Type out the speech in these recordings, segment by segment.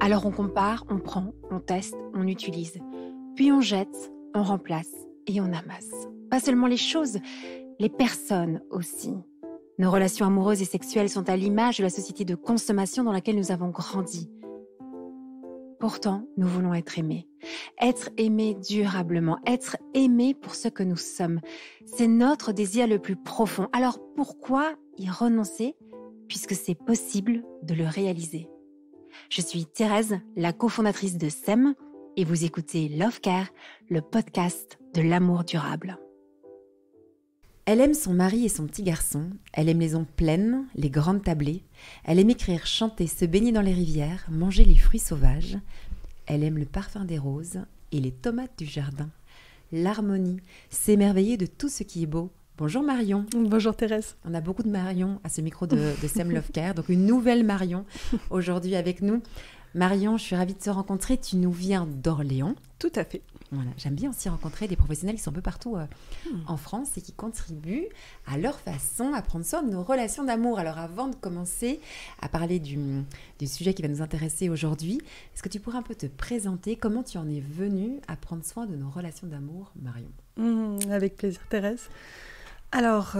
Alors on compare, on prend, on teste, on utilise. Puis on jette, on remplace et on amasse. Pas seulement les choses, les personnes aussi. Nos relations amoureuses et sexuelles sont à l'image de la société de consommation dans laquelle nous avons grandi. Pourtant, nous voulons être aimés. Être aimés durablement, être aimés pour ce que nous sommes. C'est notre désir le plus profond. Alors pourquoi y renoncer puisque c'est possible de le réaliser? Je suis Thérèse, la cofondatrice de SEM, et vous écoutez Love Care, le podcast de l'amour durable. Elle aime son mari et son petit garçon, elle aime les ondes pleines, les grandes tablées, elle aime écrire, chanter, se baigner dans les rivières, manger les fruits sauvages, elle aime le parfum des roses et les tomates du jardin. L'harmonie, s'émerveiller de tout ce qui est beau. Bonjour Marion. Bonjour Thérèse. On a beaucoup de Marion à ce micro de SEM Love Care, donc une nouvelle Marion aujourd'hui avec nous. Marion, je suis ravie de te rencontrer, tu nous viens d'Orléans. Tout à fait. Voilà, j'aime bien aussi rencontrer des professionnels qui sont un peu partout en France et qui contribuent à leur façon à prendre soin de nos relations d'amour. Alors avant de commencer à parler du sujet qui va nous intéresser aujourd'hui, est-ce que tu pourrais un peu te présenter? Comment tu en es venue à prendre soin de nos relations d'amour, Marion? Avec plaisir Thérèse. Alors,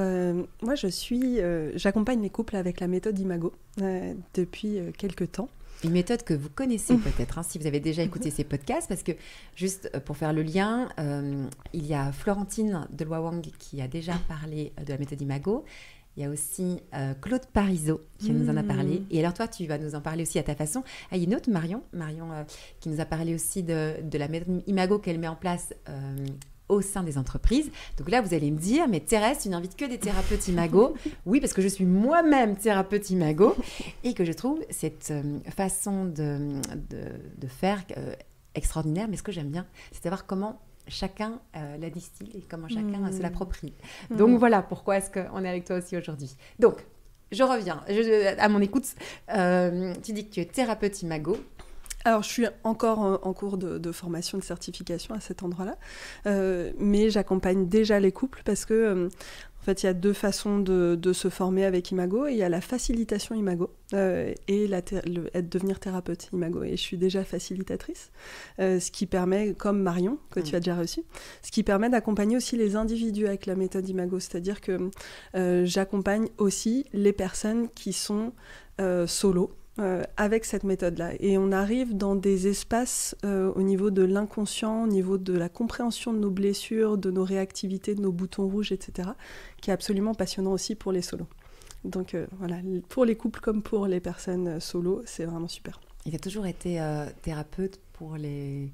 moi j'accompagne mes couples avec la méthode Imago depuis quelques temps. Une méthode que vous connaissez peut-être, si vous avez déjà écouté ces podcasts, parce que juste pour faire le lien, il y a Florentine Deloy-Wang qui a déjà parlé de la méthode Imago. Il y a aussi Claude Parisot qui nous en a parlé. Et alors toi, tu vas nous en parler aussi à ta façon. Ah, il y a une autre Marion qui nous a parlé aussi de la méthode Imago qu'elle met en place au sein des entreprises. Donc là, vous allez me dire, mais Thérèse, tu n'invites que des thérapeutes Imago. Oui, parce que je suis moi-même thérapeute Imago et que je trouve cette façon de faire extraordinaire. Mais ce que j'aime bien, c'est de savoir comment chacun la distille et comment chacun se l'approprie. Donc voilà pourquoi est-ce qu'on est avec toi aussi aujourd'hui. Donc, je reviens à mon écoute. Tu dis que tu es thérapeute Imago. Alors, je suis encore en cours de formation, de certification à cet endroit-là, mais j'accompagne déjà les couples parce que, en fait, il y a deux façons de se former avec Imago. Il y a la facilitation Imago et devenir thérapeute Imago. Et je suis déjà facilitatrice, ce qui permet, comme Marion, que tu as déjà reçu, ce qui permet d'accompagner aussi les individus avec la méthode Imago. C'est-à-dire que j'accompagne aussi les personnes qui sont solo, avec cette méthode-là. Et on arrive dans des espaces au niveau de l'inconscient, au niveau de la compréhension de nos blessures, de nos réactivités, de nos boutons rouges, etc., qui est absolument passionnant aussi pour les solos. Donc voilà, pour les couples comme pour les personnes solo, c'est vraiment super. Et tu as toujours été thérapeute pour les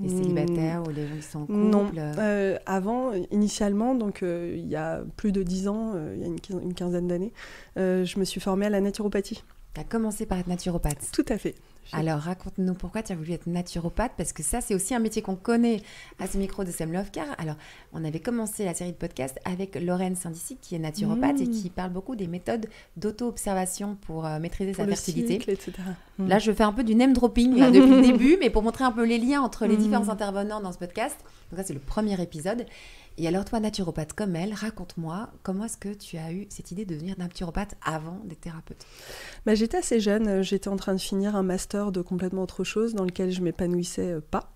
célibataires ou les gens qui sont en couple? Non, avant, initialement, donc il y a plus de 10 ans, il y a une quinzaine d'années, je me suis formée à la naturopathie. Tu as commencé par être naturopathe. Tout à fait. Alors, raconte-nous pourquoi tu as voulu être naturopathe, parce que ça, c'est aussi un métier qu'on connaît à ce micro de SEM Love Care. Alors, on avait commencé la série de podcasts avec Lorraine Saint-Dicy, qui est naturopathe et qui parle beaucoup des méthodes d'auto-observation pour maîtriser sa fertilité. Cycle, etc. Là, je fais un peu du name dropping là, depuis le début, mais pour montrer un peu les liens entre les différents intervenants dans ce podcast. Donc ça, c'est le premier épisode. Et alors, toi, naturopathe comme elle, raconte-moi, comment est-ce que tu as eu cette idée de devenir naturopathe avant d'être thérapeute? J'étais assez jeune, j'étais en train de finir un master de complètement autre chose dans lequel je m'épanouissais pas.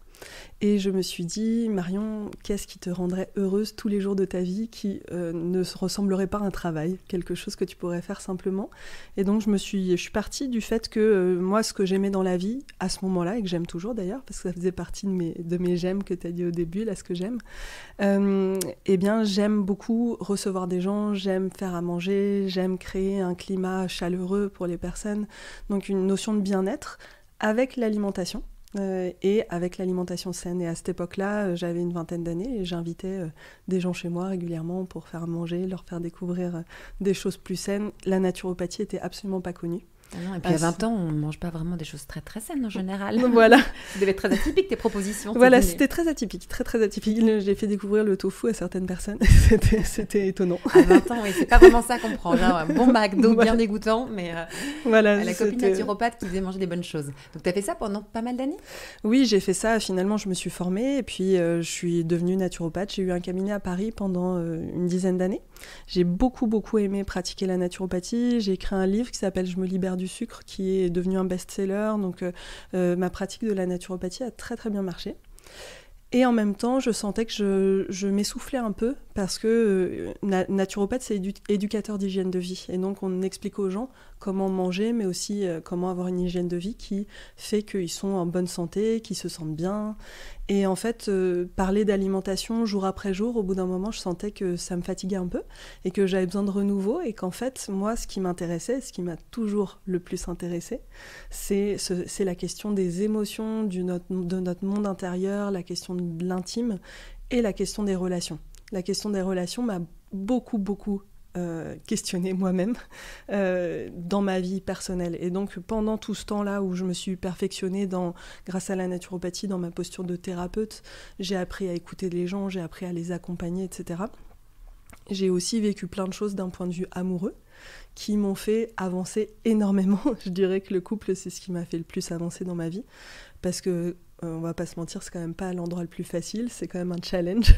Et je me suis dit, Marion, qu'est-ce qui te rendrait heureuse tous les jours de ta vie qui ne ressemblerait pas à un travail, quelque chose que tu pourrais faire simplement. Et donc je suis partie du fait que moi, ce que j'aimais dans la vie, à ce moment-là, et que j'aime toujours d'ailleurs, parce que ça faisait partie de mes j'aime que tu as dit au début, là, ce que j'aime, eh bien, j'aime beaucoup recevoir des gens, j'aime faire à manger, j'aime créer un climat chaleureux pour les personnes, donc une notion de bien-être avec l'alimentation. Et avec l'alimentation saine. Et à cette époque-là, j'avais une vingtaine d'années et j'invitais des gens chez moi régulièrement pour faire manger, leur faire découvrir des choses plus saines. La naturopathie était absolument pas connue. Ah non, et puis à 20 ans, on ne mange pas vraiment des choses très très saines en général. Voilà. Ça devait être très atypique tes propositions. Voilà, c'était très atypique, très très atypique. J'ai fait découvrir le tofu à certaines personnes. C'était étonnant. À 20 ans, oui, c'est pas vraiment ça qu'on prend. Genre, un bon McDo bien dégoûtant, mais voilà, la copine naturopathe qui faisait manger des bonnes choses. Donc tu as fait ça pendant pas mal d'années? Oui, j'ai fait ça. Finalement, je me suis formée et puis je suis devenue naturopathe. J'ai eu un cabinet à Paris pendant une dizaine d'années. J'ai beaucoup aimé pratiquer la naturopathie. J'ai écrit un livre qui s'appelle « Je me libère mère du sucre qui est devenu un best-seller. Donc ma pratique de la naturopathie a très très bien marché. Et en même temps, je sentais que je m'essoufflais un peu parce que naturopathe, c'est éducateur d'hygiène de vie. Et donc, on explique aux gens comment manger, mais aussi comment avoir une hygiène de vie qui fait qu'ils sont en bonne santé, qu'ils se sentent bien. Et en fait, parler d'alimentation jour après jour, au bout d'un moment, je sentais que ça me fatiguait un peu et que j'avais besoin de renouveau. Et qu'en fait, moi, ce qui m'intéressait, ce qui m'a toujours le plus intéressé, c'est la question des émotions, de notre monde intérieur, la question de l'intime et la question des relations. La question des relations m'a beaucoup questionnée moi-même dans ma vie personnelle. Et donc, pendant tout ce temps-là où je me suis perfectionnée grâce à la naturopathie, dans ma posture de thérapeute, j'ai appris à écouter les gens, j'ai appris à les accompagner, etc. J'ai aussi vécu plein de choses d'un point de vue amoureux qui m'ont fait avancer énormément. Je dirais que le couple, c'est ce qui m'a fait le plus avancer dans ma vie. Parce que on va pas se mentir, c'est quand même pas l'endroit le plus facile, c'est quand même un challenge.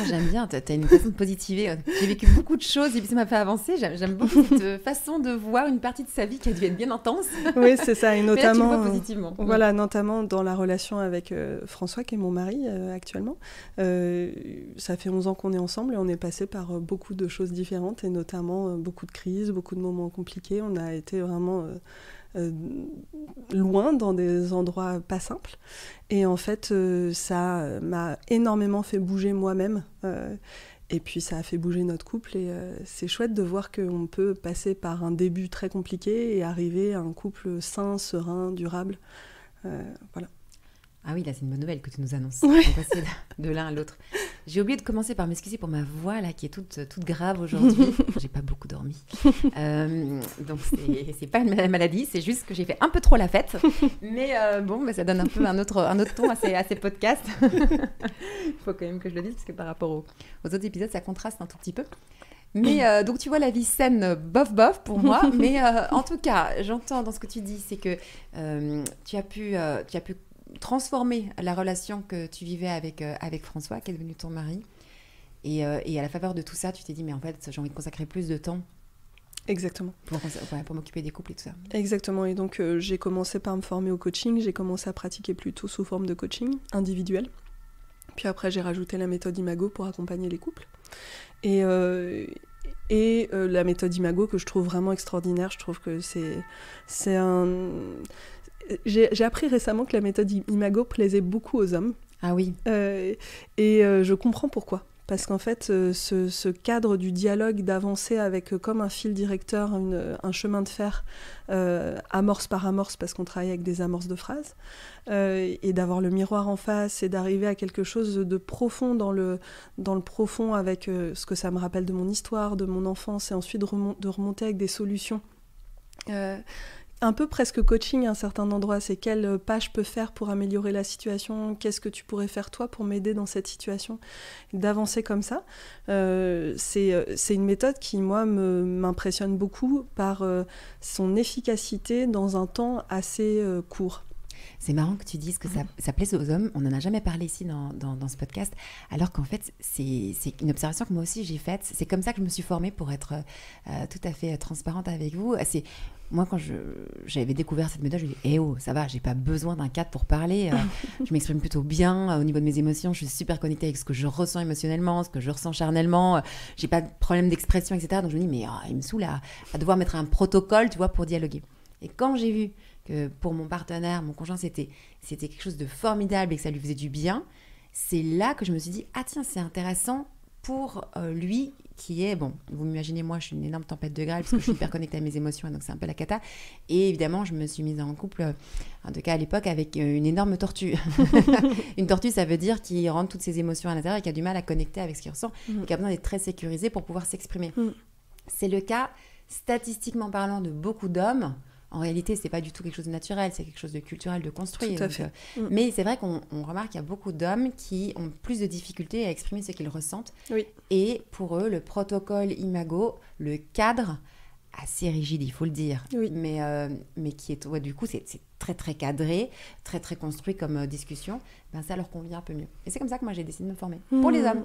J'aime bien, tu as une façon de positiver. J'ai vécu beaucoup de choses et puis ça m'a fait avancer. J'aime beaucoup cette façon de voir une partie de sa vie qui a dû être bien intense. Oui, c'est ça, et notamment, mais là, tu le vois positivement. Voilà, notamment dans la relation avec François, qui est mon mari actuellement. Ça fait 11 ans qu'on est ensemble et on est passé par beaucoup de choses différentes et notamment beaucoup de crises, beaucoup de moments compliqués. On a été vraiment... loin, dans des endroits pas simples. Et en fait, ça m'a énormément fait bouger moi-même. Et puis, ça a fait bouger notre couple. Et c'est chouette de voir qu'on peut passer par un début très compliqué et arriver à un couple sain, serein, durable. Voilà. Ah oui, là, c'est une bonne nouvelle que tu nous annonces. Ouais. On va passer de l'un à l'autre. J'ai oublié de commencer par m'excuser pour ma voix, là, qui est toute grave aujourd'hui. J'ai pas beaucoup dormi. Donc, c'est pas une maladie, c'est juste que j'ai fait un peu trop la fête. Mais bon, ça donne un peu un autre ton à ces podcasts. Il faut quand même que je le dise, parce que par rapport aux autres épisodes, ça contraste un tout petit peu. Mais donc, tu vois, la vie saine, bof pour moi. Mais en tout cas, j'entends dans ce que tu dis, c'est que tu as pu transformer la relation que tu vivais avec François, qui est devenu ton mari. Et à la faveur de tout ça, tu t'es dit, mais en fait, j'ai envie de consacrer plus de temps. Exactement. Pour m'occuper des couples et tout ça. Exactement. Et donc, j'ai commencé par me former au coaching. J'ai commencé à pratiquer plutôt sous forme de coaching individuel. Puis après, j'ai rajouté la méthode Imago pour accompagner les couples. Et la méthode Imago que je trouve vraiment extraordinaire. Je trouve que c'est un... J'ai appris récemment que la méthode Imago plaisait beaucoup aux hommes. Ah oui. Je comprends pourquoi. Parce qu'en fait, ce cadre du dialogue, d'avancer avec comme un fil directeur, un chemin de fer, amorce par amorce, parce qu'on travaille avec des amorces de phrases, et d'avoir le miroir en face, et d'arriver à quelque chose de profond dans le profond avec ce que ça me rappelle de mon histoire, de mon enfance, et ensuite de remonter avec des solutions. Un peu presque coaching à un certain endroit, c'est quel pas je peux faire pour améliorer la situation, qu'est-ce que tu pourrais faire toi pour m'aider dans cette situation, d'avancer comme ça. C'est une méthode qui, moi, m'impressionne beaucoup par son efficacité dans un temps assez court. C'est marrant que tu dises que ça plaise aux hommes. On n'en a jamais parlé ici dans ce podcast, alors qu'en fait, c'est une observation que moi aussi j'ai faite. C'est comme ça que je me suis formée pour être tout à fait transparente avec vous. Moi, quand j'avais découvert cette méthode, je me dis « Eh oh, ça va, j'ai pas besoin d'un cadre pour parler. Je m'exprime plutôt bien au niveau de mes émotions. Je suis super connectée avec ce que je ressens émotionnellement, ce que je ressens charnellement. J'ai pas de problème d'expression, etc. » Donc, je me dis « Mais il me saoule à devoir mettre un protocole, tu vois, pour dialoguer. » Et quand j'ai vu que pour mon partenaire, mon conjoint, c'était quelque chose de formidable et que ça lui faisait du bien, c'est là que je me suis dit « Ah tiens, c'est intéressant pour lui qui est, bon, vous m'imaginez, moi, je suis une énorme tempête de Graal parce que je suis hyper connectée à mes émotions, donc c'est un peu la cata. Et évidemment, je me suis mise en couple, en tout cas à l'époque, avec une énorme tortue. Une tortue, ça veut dire qui rentre toutes ses émotions à l'intérieur et qui a du mal à connecter avec ce qu'il ressent et qui a besoin d'être très sécurisé pour pouvoir s'exprimer. C'est le cas, statistiquement parlant, de beaucoup d'hommes. En réalité, c'est pas du tout quelque chose de naturel, c'est quelque chose de culturel, de construit. Tout à fait. Mais c'est vrai qu'on remarque qu'il y a beaucoup d'hommes qui ont plus de difficultés à exprimer ce qu'ils ressentent. Oui. Et pour eux, le protocole Imago, le cadre, assez rigide, il faut le dire, Oui. mais qui est, ouais, du coup, c'est très, très cadré, très, très construit comme discussion, ça leur convient un peu mieux. Et c'est comme ça que moi, j'ai décidé de me former. Pour les hommes.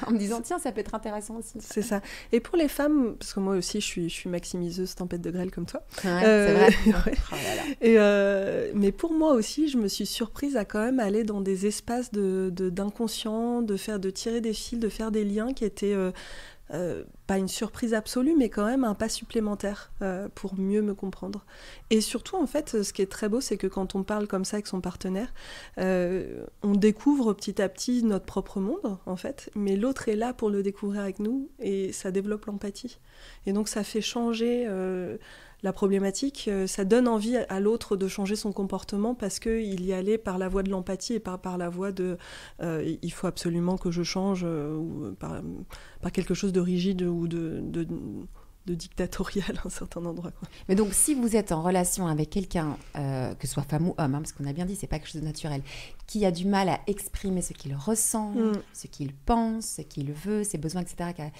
En me disant, tiens, ça peut être intéressant aussi. C'est ça. Et pour les femmes, parce que moi aussi, je suis maximiseuse tempête de grêle comme toi. Ouais, c'est vrai. Ouais. Oh là là. Mais pour moi aussi, je me suis surprise à quand même aller dans des espaces d'inconscient, de tirer des fils, de faire des liens qui étaient pas une surprise absolue, mais quand même un pas supplémentaire pour mieux me comprendre. Et surtout, en fait, ce qui est très beau, c'est que quand on parle comme ça avec son partenaire, on découvre petit à petit notre propre monde, en fait, mais l'autre est là pour le découvrir avec nous, et ça développe l'empathie. Et donc, ça fait changer la problématique, ça donne envie à l'autre de changer son comportement parce qu'il y allait par la voie de l'empathie et pas par la voie de il faut absolument que je change ou par quelque chose de rigide ou de dictatorial à un certain endroit, quoi. Mais donc, si vous êtes en relation avec quelqu'un, que ce soit femme ou homme, parce qu'on a bien dit, c'est pas quelque chose de naturel, qui a du mal à exprimer ce qu'il ressent, ce qu'il pense, ce qu'il veut, ses besoins, etc.,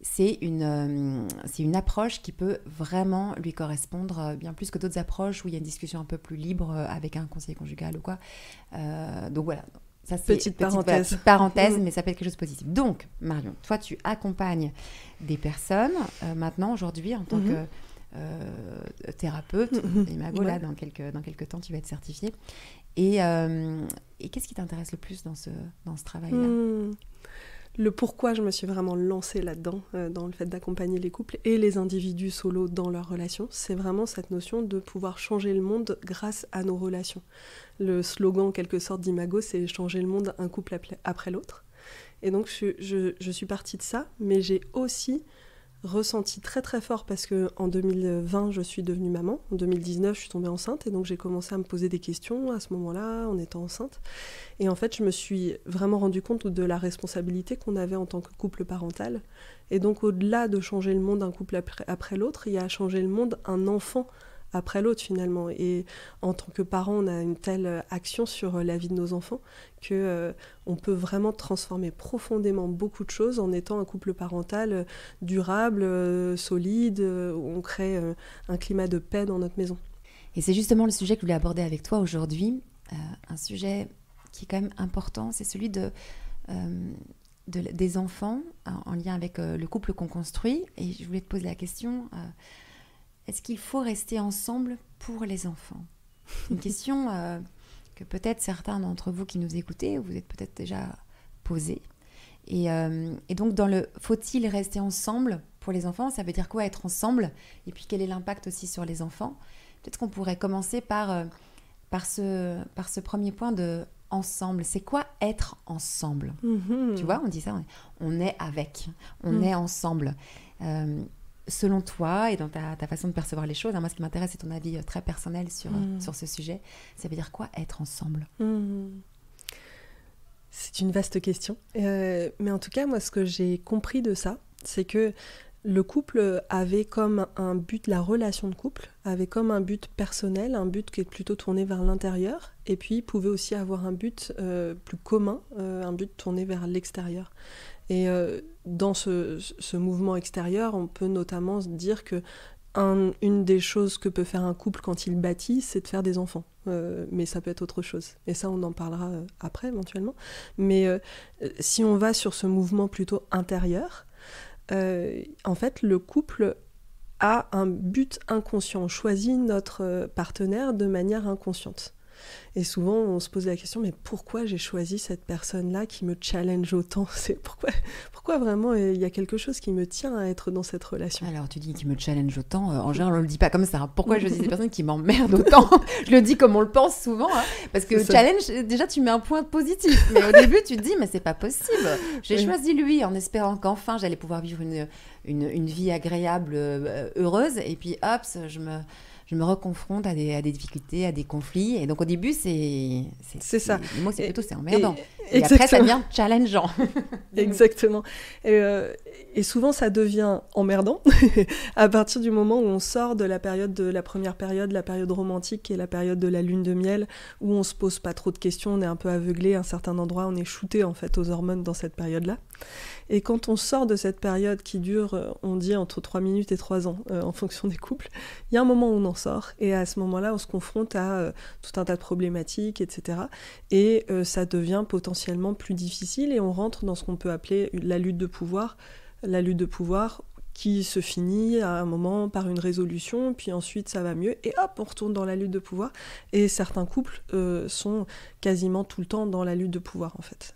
c'est une approche qui peut vraiment lui correspondre bien plus que d'autres approches où il y a une discussion un peu plus libre avec un conseiller conjugal ou quoi. Donc voilà. Ça, c'est petite parenthèse, mais ça peut être quelque chose de positif. Donc, Marion, toi, tu accompagnes des personnes maintenant, aujourd'hui, en tant que thérapeute. Imago, là, dans quelques temps, tu vas être certifiée. Et qu'est-ce qui t'intéresse le plus dans ce travail-là ? Le pourquoi je me suis vraiment lancée là-dedans, dans le fait d'accompagner les couples et les individus solos dans leurs relations, c'est vraiment cette notion de pouvoir changer le monde grâce à nos relations. Le slogan, en quelque sorte, d'Imago, c'est « changer le monde un couple après l'autre ». Et donc, je suis partie de ça, mais j'ai aussi ressenti très très fort parce qu'en 2020, je suis devenue maman. En 2019, je suis tombée enceinte et donc j'ai commencé à me poser des questions à ce moment-là, en étant enceinte. Et en fait, je me suis vraiment rendu compte de la responsabilité qu'on avait en tant que couple parental. Et donc, au-delà de changer le monde un couple après l'autre, il y a changer le monde un enfant après l'autre finalement. Et en tant que parent, on a une telle action sur la vie de nos enfants que on peut vraiment transformer profondément beaucoup de choses en étant un couple parental durable, solide, où on crée un climat de paix dans notre maison. Et c'est justement le sujet que je voulais aborder avec toi aujourd'hui, un sujet qui est quand même important, c'est celui des enfants en lien avec le couple qu'on construit. Et je voulais te poser la question... est-ce qu'il faut rester ensemble pour les enfants ? Une question que peut-être certains d'entre vous qui nous écoutez, vous êtes peut-être déjà posée. Et donc, dans le « faut-il rester ensemble pour les enfants ?» ça veut dire quoi être ensemble ? Et puis, quel est l'impact aussi sur les enfants ? Peut-être qu'on pourrait commencer par ce premier point de « ensemble ». C'est quoi être ensemble ? Tu vois, on dit ça, on est avec, on est ensemble. Selon toi et dans ta façon de percevoir les choses, moi ce qui m'intéresse c'est ton avis très personnel sur ce sujet, ça veut dire quoi être ensemble ? C'est une vaste question, mais en tout cas moi ce que j'ai compris de ça, c'est que le couple avait comme un but, la relation de couple avait comme un but personnel, un but qui est plutôt tourné vers l'intérieur, et puis pouvait aussi avoir un but plus commun, un but tourné vers l'extérieur. Et dans ce mouvement extérieur, on peut notamment se dire que une des choses que peut faire un couple quand il bâtit, c'est de faire des enfants. Mais ça peut être autre chose. Et ça, on en parlera après, éventuellement. Mais si on va sur ce mouvement plutôt intérieur, en fait, le couple a un but inconscient. On choisit notre partenaire de manière inconsciente. Et souvent, on se pose la question, mais pourquoi j'ai choisi cette personne-là qui me challenge autant ? Pourquoi vraiment il y a quelque chose qui me tient à être dans cette relation ? Alors, tu dis qui me challenge autant. En général, on ne le dit pas comme ça. Pourquoi je dis des personnes qui m'emmerdent autant ? Je le dis comme on le pense souvent. Parce que challenge, déjà, tu mets un point positif. Mais au début, tu te dis, mais c'est pas possible. J'ai choisi lui en espérant qu'enfin, j'allais pouvoir vivre une vie agréable, heureuse. Et puis, hop, je me reconfronte à des difficultés, à des conflits. Et donc, au début, c'est ça. Le mot, c'est emmerdant. Et après, ça devient challengeant. Exactement. Et souvent, ça devient emmerdant à partir du moment où on sort de la première période, la période romantique, qui est la période de la lune de miel, où on se pose pas trop de questions, on est un peu aveuglé à un certain endroit, on est shooté, en fait, aux hormones dans cette période-là. Et quand on sort de cette période qui dure, on dit entre 3 minutes et 3 ans, en fonction des couples, il y a un moment où on en sort, et à ce moment-là, on se confronte à tout un tas de problématiques, etc. Et ça devient potentiellement plus difficile, et on rentre dans ce qu'on peut appeler la lutte de pouvoir qui se finit à un moment par une résolution, puis ensuite ça va mieux, et hop, on retourne dans la lutte de pouvoir. Et certains couples sont quasiment tout le temps dans la lutte de pouvoir, en fait.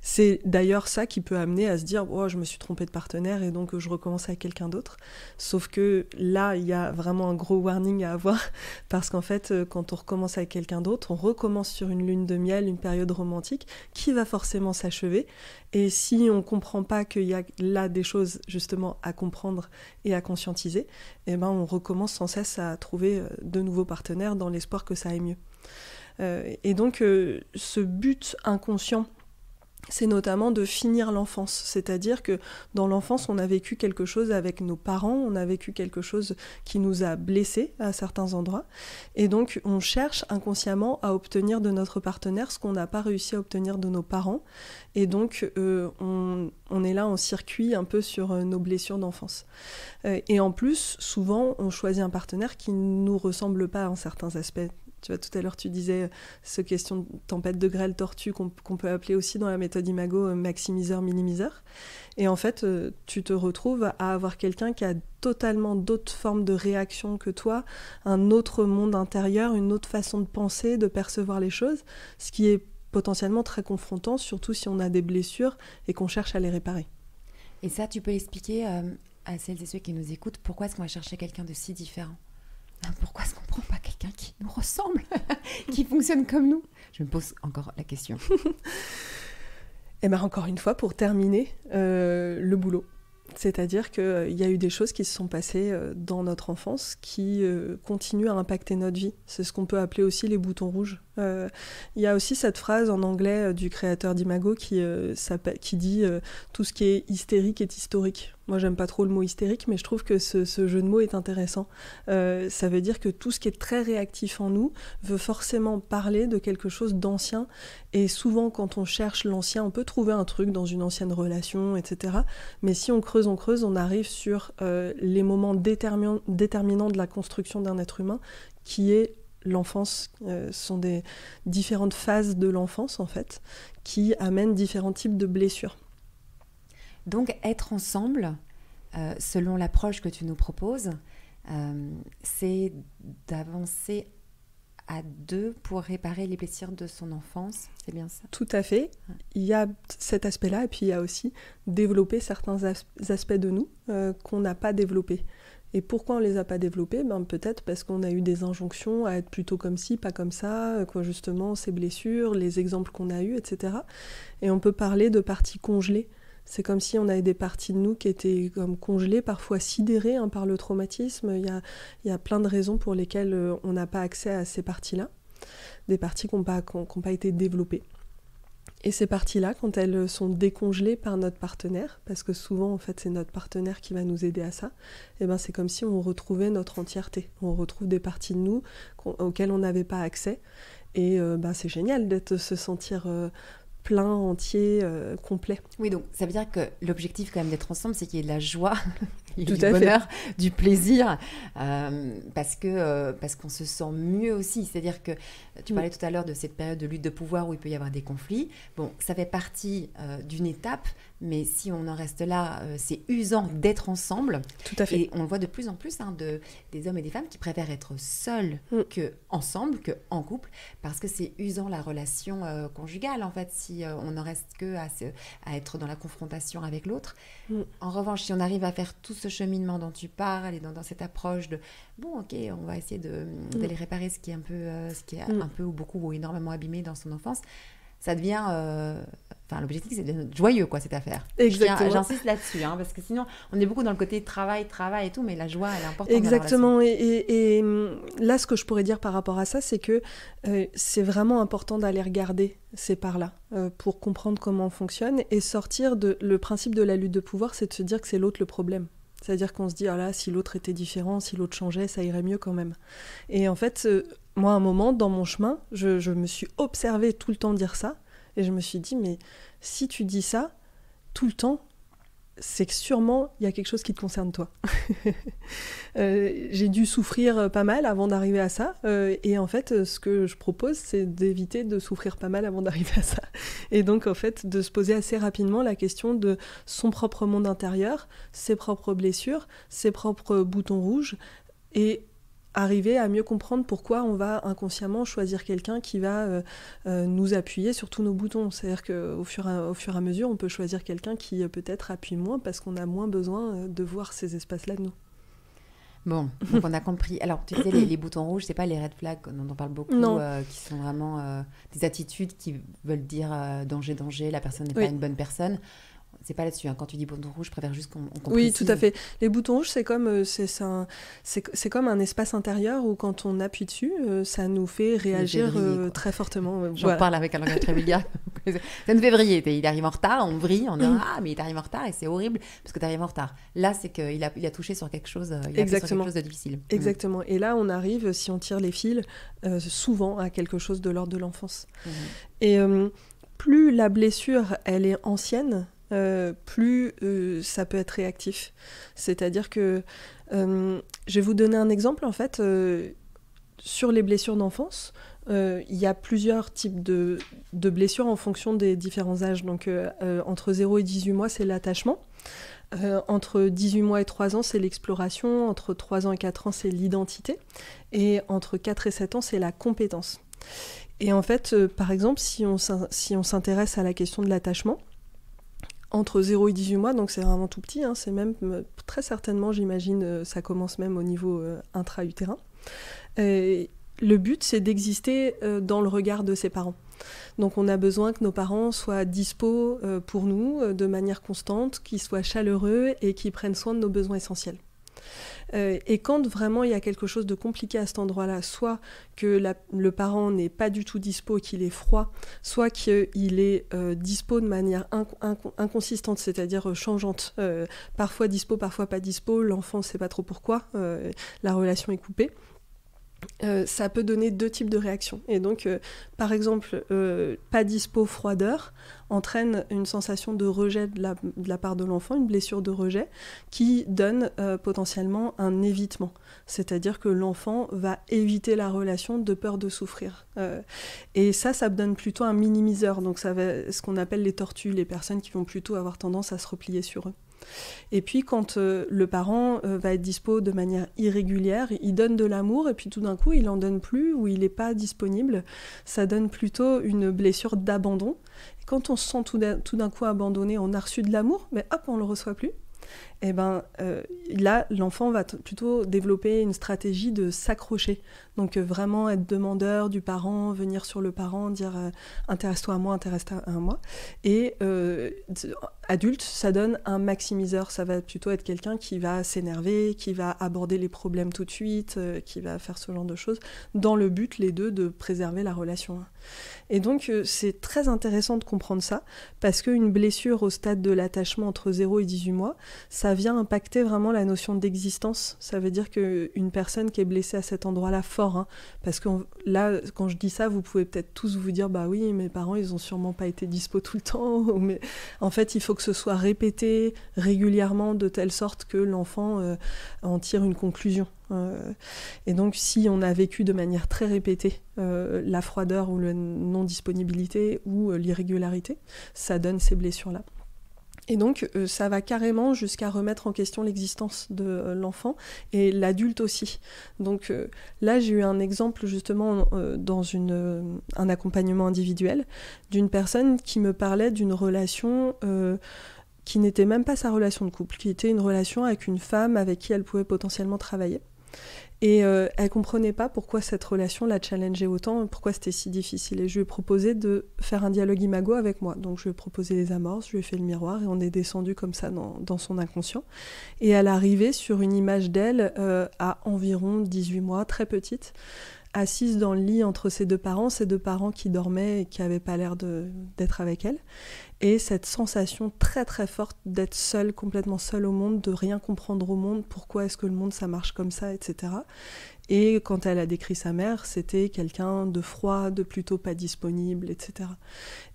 C'est d'ailleurs ça qui peut amener à se dire « Oh, je me suis trompée de partenaire et donc je recommence avec quelqu'un d'autre ». Sauf que là, il y a vraiment un gros warning à avoir, parce qu'en fait, quand on recommence avec quelqu'un d'autre, on recommence sur une lune de miel, une période romantique, qui va forcément s'achever. Et si on ne comprend pas qu'il y a là des choses, justement, à comprendre et à conscientiser, eh ben, on recommence sans cesse à trouver de nouveaux partenaires dans l'espoir que ça aille mieux. Et donc, ce but inconscient, c'est notamment de finir l'enfance. C'est-à-dire que dans l'enfance, on a vécu quelque chose avec nos parents, on a vécu quelque chose qui nous a blessés à certains endroits. Et donc, on cherche inconsciemment à obtenir de notre partenaire ce qu'on n'a pas réussi à obtenir de nos parents. Et donc, on est là en circuit un peu sur nos blessures d'enfance. Et en plus, souvent, on choisit un partenaire qui ne nous ressemble pas en certains aspects. Tu vois, tout à l'heure, tu disais ce question de tempête de grêle tortue qu'on peut appeler aussi dans la méthode Imago maximiseur-minimiseur. Et en fait, tu te retrouves à avoir quelqu'un qui a totalement d'autres formes de réactions que toi, un autre monde intérieur, une autre façon de penser, de percevoir les choses, ce qui est potentiellement très confrontant, surtout si on a des blessures et qu'on cherche à les réparer. Et ça, tu peux expliquer à celles et ceux qui nous écoutent, pourquoi est-ce qu'on va chercher quelqu'un de si différent ? Pourquoi est-ce qu'on ne prend pas quelqu'un qui nous ressemble, qui fonctionne comme nous ? Je me pose encore la question. Et bien encore une fois, pour terminer, le boulot. C'est-à-dire qu'il y a eu des choses qui se sont passées dans notre enfance qui continuent à impacter notre vie. C'est ce qu'on peut appeler aussi les boutons rouges. Il y a aussi cette phrase en anglais du créateur d'Imago qui dit « tout ce qui est hystérique est historique ». Moi, j'aime pas trop le mot hystérique, mais je trouve que ce jeu de mots est intéressant. Ça veut dire que tout ce qui est très réactif en nous veut forcément parler de quelque chose d'ancien. Et souvent, quand on cherche l'ancien, on peut trouver un truc dans une ancienne relation, etc. Mais si on creuse, on arrive sur les moments déterminants de la construction d'un être humain, qui est l'enfance. Sont des différentes phases de l'enfance, en fait, qui amènent différents types de blessures. Donc, être ensemble, selon l'approche que tu nous proposes, c'est d'avancer à deux pour réparer les blessures de son enfance, c'est bien ça ? Tout à fait. Il y a cet aspect-là, et puis il y a aussi développer certains aspects de nous qu'on n'a pas développés. Et pourquoi on ne les a pas développés ? Peut-être parce qu'on a eu des injonctions à être plutôt comme ci, pas comme ça, quoi, justement, ces blessures, les exemples qu'on a eus, etc. Et on peut parler de parties congelées. C'est comme si on avait des parties de nous qui étaient comme congelées, parfois sidérées par le traumatisme. Il y a plein de raisons pour lesquelles on n'a pas accès à ces parties-là, des parties qui n'ont pas été développées. Et ces parties-là, quand elles sont décongelées par notre partenaire, parce que souvent, en fait, c'est notre partenaire qui va nous aider à ça, et c'est comme si on retrouvait notre entièreté. On retrouve des parties de nous auxquelles on n'avait pas accès. Et c'est génial de se sentir plein, entier, complet. Oui, donc ça veut dire que l'objectif quand même d'être ensemble, c'est qu'il y ait de la joie, du bonheur, du plaisir, parce qu'on se sent mieux aussi. C'est-à-dire que tu parlais tout à l'heure de cette période de lutte de pouvoir où il peut y avoir des conflits. Bon, ça fait partie d'une étape, mais si on en reste là, c'est usant d'être ensemble. Tout à fait. Et on le voit de plus en plus des hommes et des femmes qui préfèrent être seuls qu'ensemble, qu'en couple, parce que c'est usant la relation conjugale, en fait, si on n'en reste que à être dans la confrontation avec l'autre. En revanche, si on arrive à faire tout ce cheminement dont tu parles et dans cette approche de bon, ok, on va essayer d'aller réparer ce qui est un peu ou beaucoup ou énormément abîmé dans son enfance, ça devient... l'objectif, c'est de joyeux, quoi, cette affaire. J'insiste là-dessus, parce que sinon, on est beaucoup dans le côté travail et tout, mais la joie, elle est importante. Exactement. Et là, ce que je pourrais dire par rapport à ça, c'est que c'est vraiment important d'aller regarder ces parts-là pour comprendre comment on fonctionne et sortir de... Le principe de la lutte de pouvoir, c'est de se dire que c'est l'autre le problème. C'est-à-dire qu'on se dit, si l'autre était différent, si l'autre changeait, ça irait mieux quand même. Et en fait, moi, à un moment, dans mon chemin, je me suis observée tout le temps dire ça, et je me suis dit, mais si tu dis ça, tout le temps, c'est que sûrement, il y a quelque chose qui te concerne toi. J'ai dû souffrir pas mal avant d'arriver à ça. Et en fait, ce que je propose, c'est d'éviter de souffrir pas mal avant d'arriver à ça. Et donc, en fait, de se poser assez rapidement la question de son propre monde intérieur, ses propres blessures, ses propres boutons rouges, et arriver à mieux comprendre pourquoi on va inconsciemment choisir quelqu'un qui va nous appuyer sur tous nos boutons. C'est-à-dire qu'au fur et à mesure, on peut choisir quelqu'un qui peut-être appuie moins parce qu'on a moins besoin de voir ces espaces-là de nous. Bon, donc on a compris. Alors, tu disais, les boutons rouges, c'est pas les red flags dont on parle beaucoup, qui sont vraiment des attitudes qui veulent dire danger, la personne n'est pas une bonne personne. C'est pas là-dessus. Hein. Quand tu dis bouton rouge, je préfère juste qu'on précise. Oui, tout à fait. Les boutons rouges, c'est comme un espace intérieur où quand on appuie dessus, ça nous fait réagir très fortement. J'en parle avec un langage très vulgaire. Ça nous fait vriller. Il arrive en retard, on vrille, on dit mais il arrive en retard et c'est horrible parce que tu arrives en retard. Là, c'est qu'il a touché sur quelque chose, il a fait sur quelque chose de difficile. Exactement. Et là, on arrive, si on tire les fils, souvent à quelque chose de l'ordre de l'enfance. Et plus la blessure, elle est ancienne, plus ça peut être réactif. C'est-à-dire que je vais vous donner un exemple en fait sur les blessures d'enfance. Il y a plusieurs types de blessures en fonction des différents âges. Donc entre 0 et 18 mois, c'est l'attachement. Entre 18 mois et 3 ans, c'est l'exploration. Entre 3 ans et 4 ans, c'est l'identité. Et entre 4 et 7 ans, c'est la compétence. Et en fait, par exemple, si on s'intéresse à la question de l'attachement, entre 0 et 18 mois, donc c'est vraiment tout petit, hein, c'est même très certainement, j'imagine, ça commence même au niveau intra-utérin. Le but, c'est d'exister dans le regard de ses parents. Donc on a besoin que nos parents soient dispo pour nous de manière constante, qu'ils soient chaleureux et qu'ils prennent soin de nos besoins essentiels. Et quand vraiment il y a quelque chose de compliqué à cet endroit-là, soit que le parent n'est pas du tout dispo, qu'il est froid, soit qu'il est dispo de manière inconsistante, c'est-à-dire changeante, parfois dispo, parfois pas dispo, l'enfant ne sait pas trop pourquoi, la relation est coupée. Ça peut donner deux types de réactions. Et donc, par exemple, pas dispo, froideur, entraîne une sensation de rejet de la part de l'enfant, une blessure de rejet, qui donne potentiellement un évitement. C'est-à-dire que l'enfant va éviter la relation de peur de souffrir. Et ça donne plutôt un minimiseur. Donc, ça va, ce qu'on appelle les tortues, les personnes qui vont plutôt avoir tendance à se replier sur eux. Et puis quand le parent va être dispo de manière irrégulière, il donne de l'amour et puis tout d'un coup il en donne plus ou il n'est pas disponible, ça donne plutôt une blessure d'abandon. Et quand on se sent tout d'un coup abandonné, on a reçu de l'amour, mais hop, on ne le reçoit plus. Et ben là, l'enfant va plutôt développer une stratégie de s'accrocher. Donc vraiment être demandeur du parent, venir sur le parent, dire intéresse-toi à moi, intéresse-toi à moi. Et adulte, ça donne un maximiseur. Ça va plutôt être quelqu'un qui va s'énerver, qui va aborder les problèmes tout de suite, qui va faire ce genre de choses, dans le but, les deux, de préserver la relation. Et donc, c'est très intéressant de comprendre ça, parce qu'une blessure au stade de l'attachement entre 0 et 18 mois, ça vient impacter vraiment la notion d'existence. Ça veut dire qu'une personne qui est blessée à cet endroit-là fort, hein, parce que là, quand je dis ça, vous pouvez peut-être tous vous dire, bah oui, mes parents, ils ont sûrement pas été dispo tout le temps, mais en fait, il faut que ce soit répété régulièrement de telle sorte que l'enfant en tire une conclusion. Et donc, si on a vécu de manière très répétée la froideur ou la non-disponibilité ou l'irrégularité, ça donne ces blessures-là. Et donc, ça va carrément jusqu'à remettre en question l'existence de l'enfant et l'adulte aussi. Donc là, j'ai eu un exemple justement dans un accompagnement individuel d'une personne qui me parlait d'une relation qui n'était même pas sa relation de couple, qui était une relation avec une femme avec qui elle pouvait potentiellement travailler. Et elle comprenait pas pourquoi cette relation la challengeait autant, pourquoi c'était si difficile. Et je lui ai proposé de faire un dialogue imago avec moi. Donc je lui ai proposé les amorces, je lui ai fait le miroir et on est descendu comme ça dans son inconscient. Et elle arrivait sur une image d'elle à environ 18 mois, très petite, assise dans le lit entre ses deux parents qui dormaient et qui n'avaient pas l'air d'être avec elle. et cette sensation très très forte d'être seule, complètement seule au monde, de rien comprendre au monde, pourquoi est-ce que le monde ça marche comme ça, etc. Et quand elle a décrit sa mère, c'était quelqu'un de froid, de plutôt pas disponible, etc.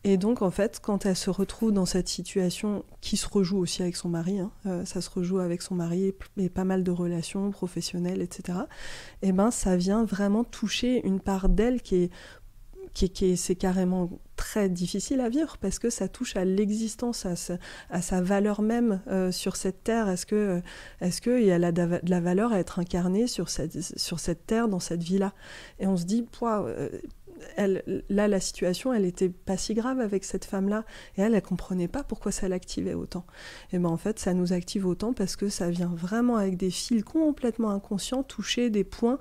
Et donc, en fait, quand elle se retrouve dans cette situation, qui se rejoue aussi avec son mari, ça se rejoue avec son mari et pas mal de relations professionnelles, etc., et ben, ça vient vraiment toucher une part d'elle c'est carrément très difficile à vivre parce que ça touche à l'existence, à sa valeur même sur cette terre. Est-ce qu'il y a de la valeur à être incarnée sur cette terre, dans cette vie-là ? Et on se dit, là, la situation, elle était pas si grave avec cette femme-là. Et elle comprenait pas pourquoi ça l'activait autant. Et ben en fait, ça nous active autant parce que ça vient vraiment avec des fils complètement inconscients toucher des points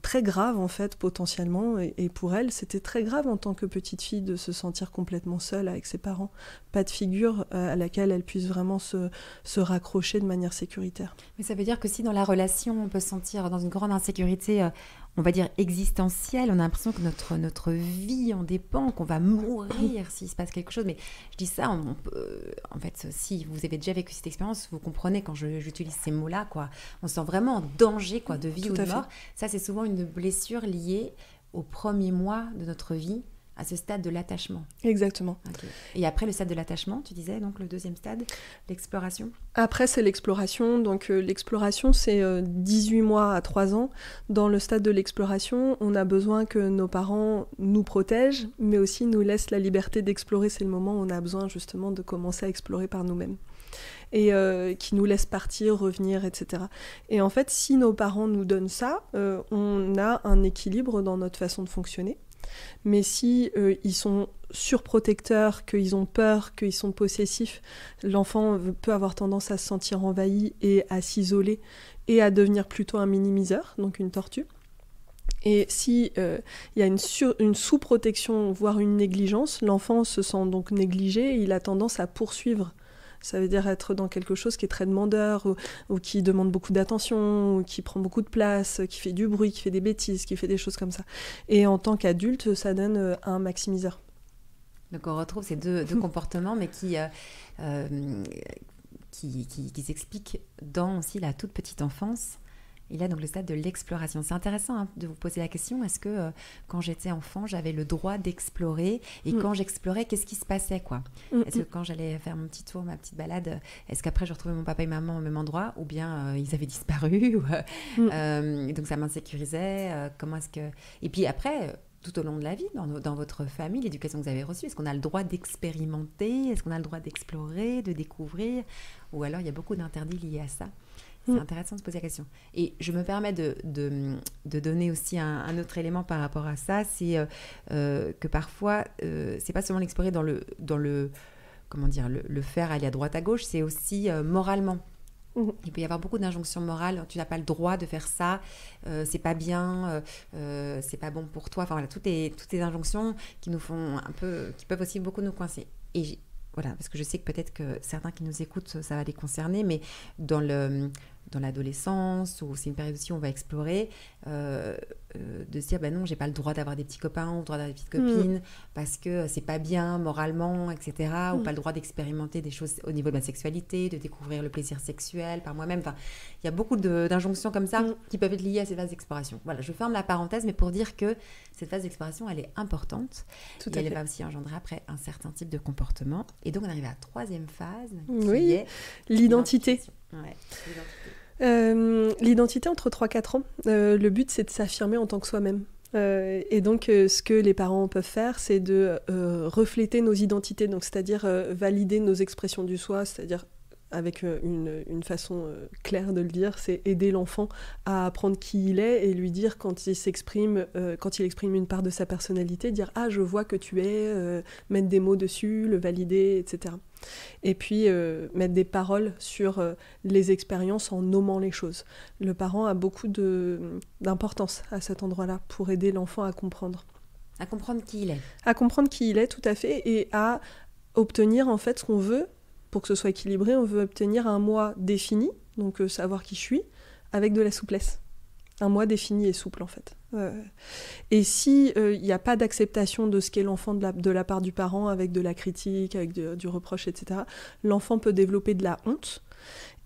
très grave en fait potentiellement et pour elle c'était très grave en tant que petite fille de se sentir complètement seule avec ses parents, pas de figure à laquelle elle puisse vraiment se raccrocher de manière sécuritaire. Mais ça veut dire que si dans la relation on peut se sentir dans une grande insécurité on va dire existentielle, on a l'impression que notre vie en dépend, qu'on va mourir s'il se passe quelque chose. Mais je dis ça, en fait, si vous avez déjà vécu cette expérience, vous comprenez quand j'utilise ces mots-là, quoi. On se sent vraiment en danger, quoi, de vie ou de mort. Ça, c'est souvent une blessure liée aux premiers mois de notre vie, à ce stade de l'attachement. Exactement. Okay. Et après le stade de l'attachement, tu disais, donc le deuxième stade, l'exploration. Après, c'est l'exploration. Donc l'exploration, c'est 18 mois à 3 ans. Dans le stade de l'exploration, on a besoin que nos parents nous protègent, mais aussi nous laissent la liberté d'explorer. C'est le moment où on a besoin justement de commencer à explorer par nous-mêmes. Et qui nous laissent partir, revenir, etc. Et en fait, si nos parents nous donnent ça, on a un équilibre dans notre façon de fonctionner. Mais si ils sont surprotecteurs, qu'ils ont peur, qu'ils sont possessifs, l'enfant peut avoir tendance à se sentir envahi et à s'isoler et à devenir plutôt un minimiseur, donc une tortue. Et si y a une sous-protection, voire une négligence, l'enfant se sent donc négligé et il a tendance à poursuivre. Ça veut dire être dans quelque chose qui est très demandeur, ou qui demande beaucoup d'attention, ou qui prend beaucoup de place, qui fait du bruit, qui fait des bêtises, qui fait des choses comme ça. Et en tant qu'adulte, ça donne un maximiseur. Donc on retrouve ces deux comportements, mais qui s'expliquent dans aussi la toute petite enfance. Il y a donc le stade de l'exploration. C'est intéressant de vous poser la question, est-ce que quand j'étais enfant, j'avais le droit d'explorer ? Et quand j'explorais, qu'est-ce qui se passait, quoi ? Est-ce que quand j'allais faire mon petit tour, ma petite balade, est-ce qu'après je retrouvais mon papa et maman au même endroit ? Ou bien ils avaient disparu donc ça m'insécurisait. Comment est-ce que... Et puis après... tout au long de la vie, dans votre famille, l'éducation que vous avez reçue, est-ce qu'on a le droit d'expérimenter ? Est-ce qu'on a le droit d'explorer, de découvrir ? Ou alors il y a beaucoup d'interdits liés à ça ? C'est intéressant de se poser la question. Et je me permets de donner aussi un autre élément par rapport à ça, c'est que parfois, c'est pas seulement l'explorer dans le comment dire, le faire aller à droite à gauche, c'est aussi moralement. Il peut y avoir beaucoup d'injonctions morales. Tu n'as pas le droit de faire ça, c'est pas bien, c'est pas bon pour toi. Enfin voilà, toutes les injonctions qui nous font un peu, qui peuvent aussi beaucoup nous coincer. Et voilà, parce que je sais que peut-être que certains qui nous écoutent, ça va les concerner, mais dans l'adolescence, ou c'est une période aussi où on va explorer, de se dire, non, j'ai pas le droit d'avoir des petits copains ou le droit d'avoir des petites copines, parce que c'est pas bien moralement, etc., ou pas le droit d'expérimenter des choses au niveau de ma sexualité, de découvrir le plaisir sexuel par moi-même. Enfin, il y a beaucoup d'injonctions comme ça qui peuvent être liées à ces phases d'exploration. Voilà, je ferme la parenthèse, mais pour dire que cette phase d'exploration, elle est importante. Et elle va aussi engendrer après un certain type de comportement. Et donc, on arrive à la troisième phase, qui est l'identité. Ouais, l'identité entre 3-4 ans, le but c'est de s'affirmer en tant que soi-même. Et donc ce que les parents peuvent faire, c'est de refléter nos identités, donc c'est-à-dire valider nos expressions du soi, c'est-à-dire avec une façon claire de le dire, c'est aider l'enfant à apprendre qui il est et lui dire quand il exprime une part de sa personnalité, dire « Ah, je vois que tu es », mettre des mots dessus, le valider, etc. Et puis mettre des paroles sur les expériences en nommant les choses. Le parent a beaucoup d'importance à cet endroit-là pour aider l'enfant à comprendre. À comprendre qui il est. À comprendre qui il est, tout à fait, et à obtenir en fait ce qu'on veut. Pour que ce soit équilibré, on veut obtenir un moi défini, donc savoir qui je suis, avec de la souplesse. Un moi défini et souple, en fait. Et si il n'y a pas d'acceptation de ce qu'est l'enfant de la part du parent, avec de la critique, avec du reproche, etc., l'enfant peut développer de la honte.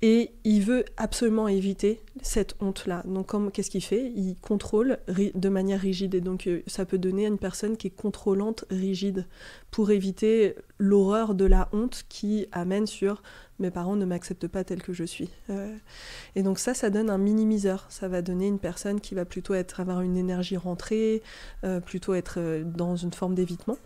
Et il veut absolument éviter cette honte-là. Donc, qu'est-ce qu'il fait ? Il contrôle de manière rigide. Et donc, ça peut donner à une personne qui est contrôlante, rigide, pour éviter l'horreur de la honte qui amène sur « mes parents ne m'acceptent pas tel que je suis ». Et donc ça donne un minimiseur. Ça va donner une personne qui va plutôt avoir une énergie rentrée, plutôt être dans une forme d'évitement.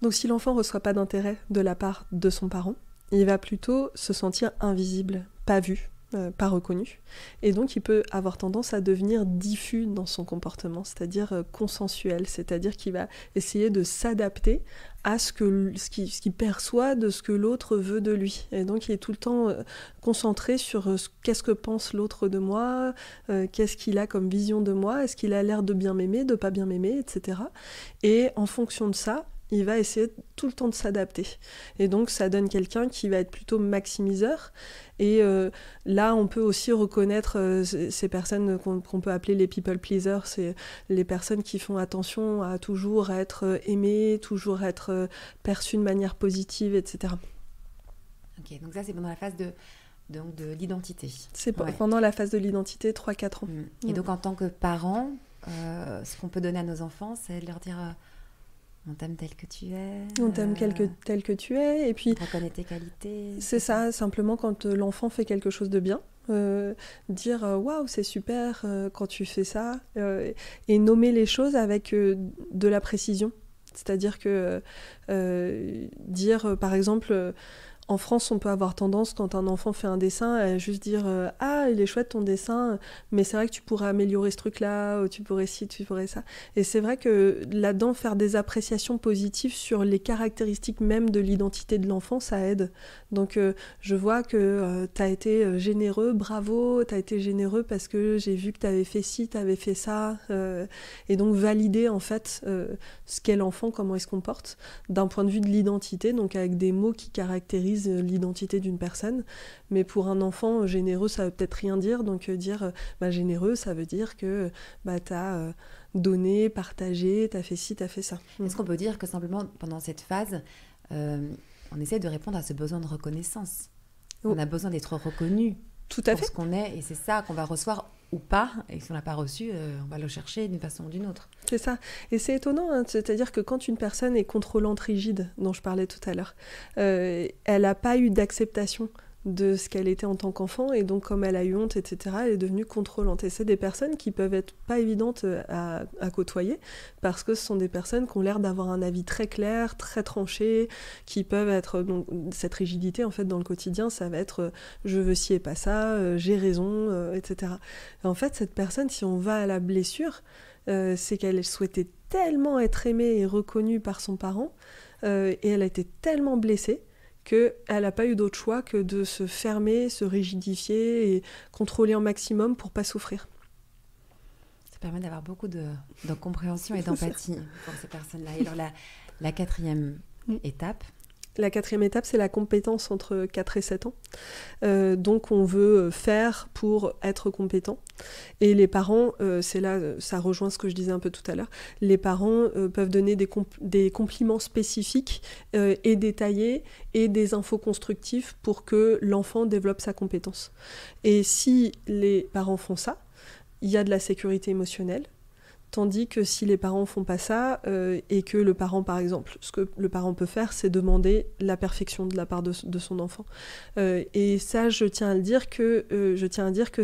Donc, si l'enfant ne reçoit pas d'intérêt de la part de son parent, il va plutôt se sentir invisible, pas vu, pas reconnu. Et donc, il peut avoir tendance à devenir diffus dans son comportement, c'est-à-dire consensuel, c'est-à-dire qu'il va essayer de s'adapter à ce qu'il perçoit de ce que l'autre veut de lui. Et donc, il est tout le temps concentré sur qu'est-ce que pense l'autre de moi, qu'est-ce qu'il a comme vision de moi, est-ce qu'il a l'air de bien m'aimer, de pas bien m'aimer, etc. Et en fonction de ça, il va essayer tout le temps de s'adapter. Et donc, ça donne quelqu'un qui va être plutôt maximiseur. Et là, on peut aussi reconnaître ces personnes qu'on peut appeler les people pleasers. C'est les personnes qui font attention à toujours être aimées, toujours être perçues de manière positive, etc. Ok, donc ça, c'est pendant la phase de l'identité. C'est pendant la phase de l'identité, 3-4 ans. Et donc, en tant que parent, ce qu'on peut donner à nos enfants, c'est de leur dire... on t'aime tel que tu es. On t'aime tel que tu es. Et puis, on reconnaît tes qualités. C'est ça, simplement quand l'enfant fait quelque chose de bien, dire waouh, c'est super quand tu fais ça, et nommer les choses avec de la précision. C'est-à-dire que dire, par exemple, en France, on peut avoir tendance, quand un enfant fait un dessin, à juste dire « Ah, il est chouette ton dessin, mais c'est vrai que tu pourrais améliorer ce truc-là, ou tu pourrais ci, tu pourrais ça. » Et c'est vrai que là-dedans, faire des appréciations positives sur les caractéristiques même de l'identité de l'enfant, ça aide. Donc, je vois que tu as été généreux, bravo, tu as été généreux parce que j'ai vu que tu avais fait ci, tu avais fait ça. Et donc, valider, en fait, ce qu'est l'enfant, comment il se comporte, d'un point de vue de l'identité, donc avec des mots qui caractérisent l'identité d'une personne. Mais pour un enfant, généreux, ça veut peut-être rien dire. Donc dire généreux, ça veut dire que t'as donné, partagé, t'as fait ci, t'as fait ça. Est-ce qu'on peut dire que simplement pendant cette phase, on essaie de répondre à ce besoin de reconnaissance? On a besoin d'être reconnu tout à pour fait. Ce qu'on est, et c'est ça qu'on va recevoir ou pas, et si on ne l'a pas reçu, on va le chercher d'une façon ou d'une autre. C'est ça, et c'est étonnant, hein, c'est-à-dire que quand une personne est contrôlante rigide, dont je parlais tout à l'heure, elle n'a pas eu d'acceptation de ce qu'elle était en tant qu'enfant, et donc comme elle a eu honte, etc., elle est devenue contrôlante. Et c'est des personnes qui peuvent être pas évidentes à côtoyer, parce que ce sont des personnes qui ont l'air d'avoir un avis très clair, très tranché, qui peuvent être... Donc, cette rigidité, en fait, dans le quotidien, ça va être je veux ci et pas ça, j'ai raison, etc. Et en fait, cette personne, si on va à la blessure, c'est qu'elle souhaitait tellement être aimée et reconnue par son parent, et elle a été tellement blessée qu'elle n'a pas eu d'autre choix que de se fermer, se rigidifier et contrôler au maximum pour ne pas souffrir. Ça permet d'avoir beaucoup de compréhension et d'empathie pour ces personnes-là. Et alors la quatrième étape? La quatrième étape, c'est la compétence entre 4 et 7 ans. Donc on veut faire pour être compétent. Et les parents, c'est là, ça rejoint ce que je disais un peu tout à l'heure, les parents peuvent donner des compliments spécifiques et détaillés et des infos constructives pour que l'enfant développe sa compétence. Et si les parents font ça, il y a de la sécurité émotionnelle. Tandis que si les parents font pas ça, et que le parent, par exemple, ce que le parent peut faire, c'est demander la perfection de la part de son enfant. Et ça, je tiens à dire que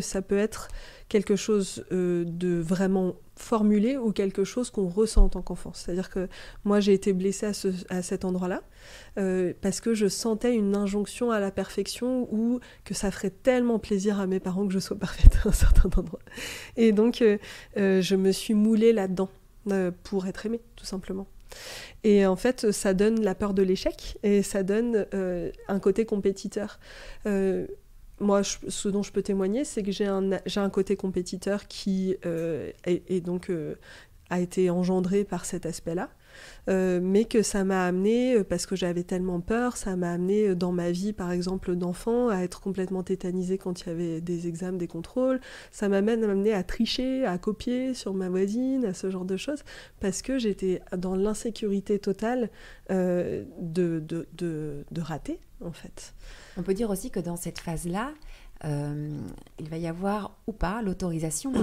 ça peut être quelque chose de vraiment formulé ou quelque chose qu'on ressent en tant qu'enfant. C'est-à-dire que moi, j'ai été blessée à cet endroit-là parce que je sentais une injonction à la perfection ou que ça ferait tellement plaisir à mes parents que je sois parfaite à un certain endroit. Et donc, je me suis moulée là-dedans pour être aimée, tout simplement. Et en fait, ça donne la peur de l'échec et ça donne un côté compétiteur. Moi, ce dont je peux témoigner, c'est que j'ai un côté compétiteur qui a été engendré par cet aspect-là. mais que ça m'a amené, parce que j'avais tellement peur, ça m'a amené dans ma vie, par exemple, d'enfant, à être complètement tétanisée quand il y avait des examens, des contrôles. Ça m'a même amené à tricher, à copier sur ma voisine, à ce genre de choses, parce que j'étais dans l'insécurité totale de rater, en fait. On peut dire aussi que dans cette phase-là, il va y avoir ou pas l'autorisation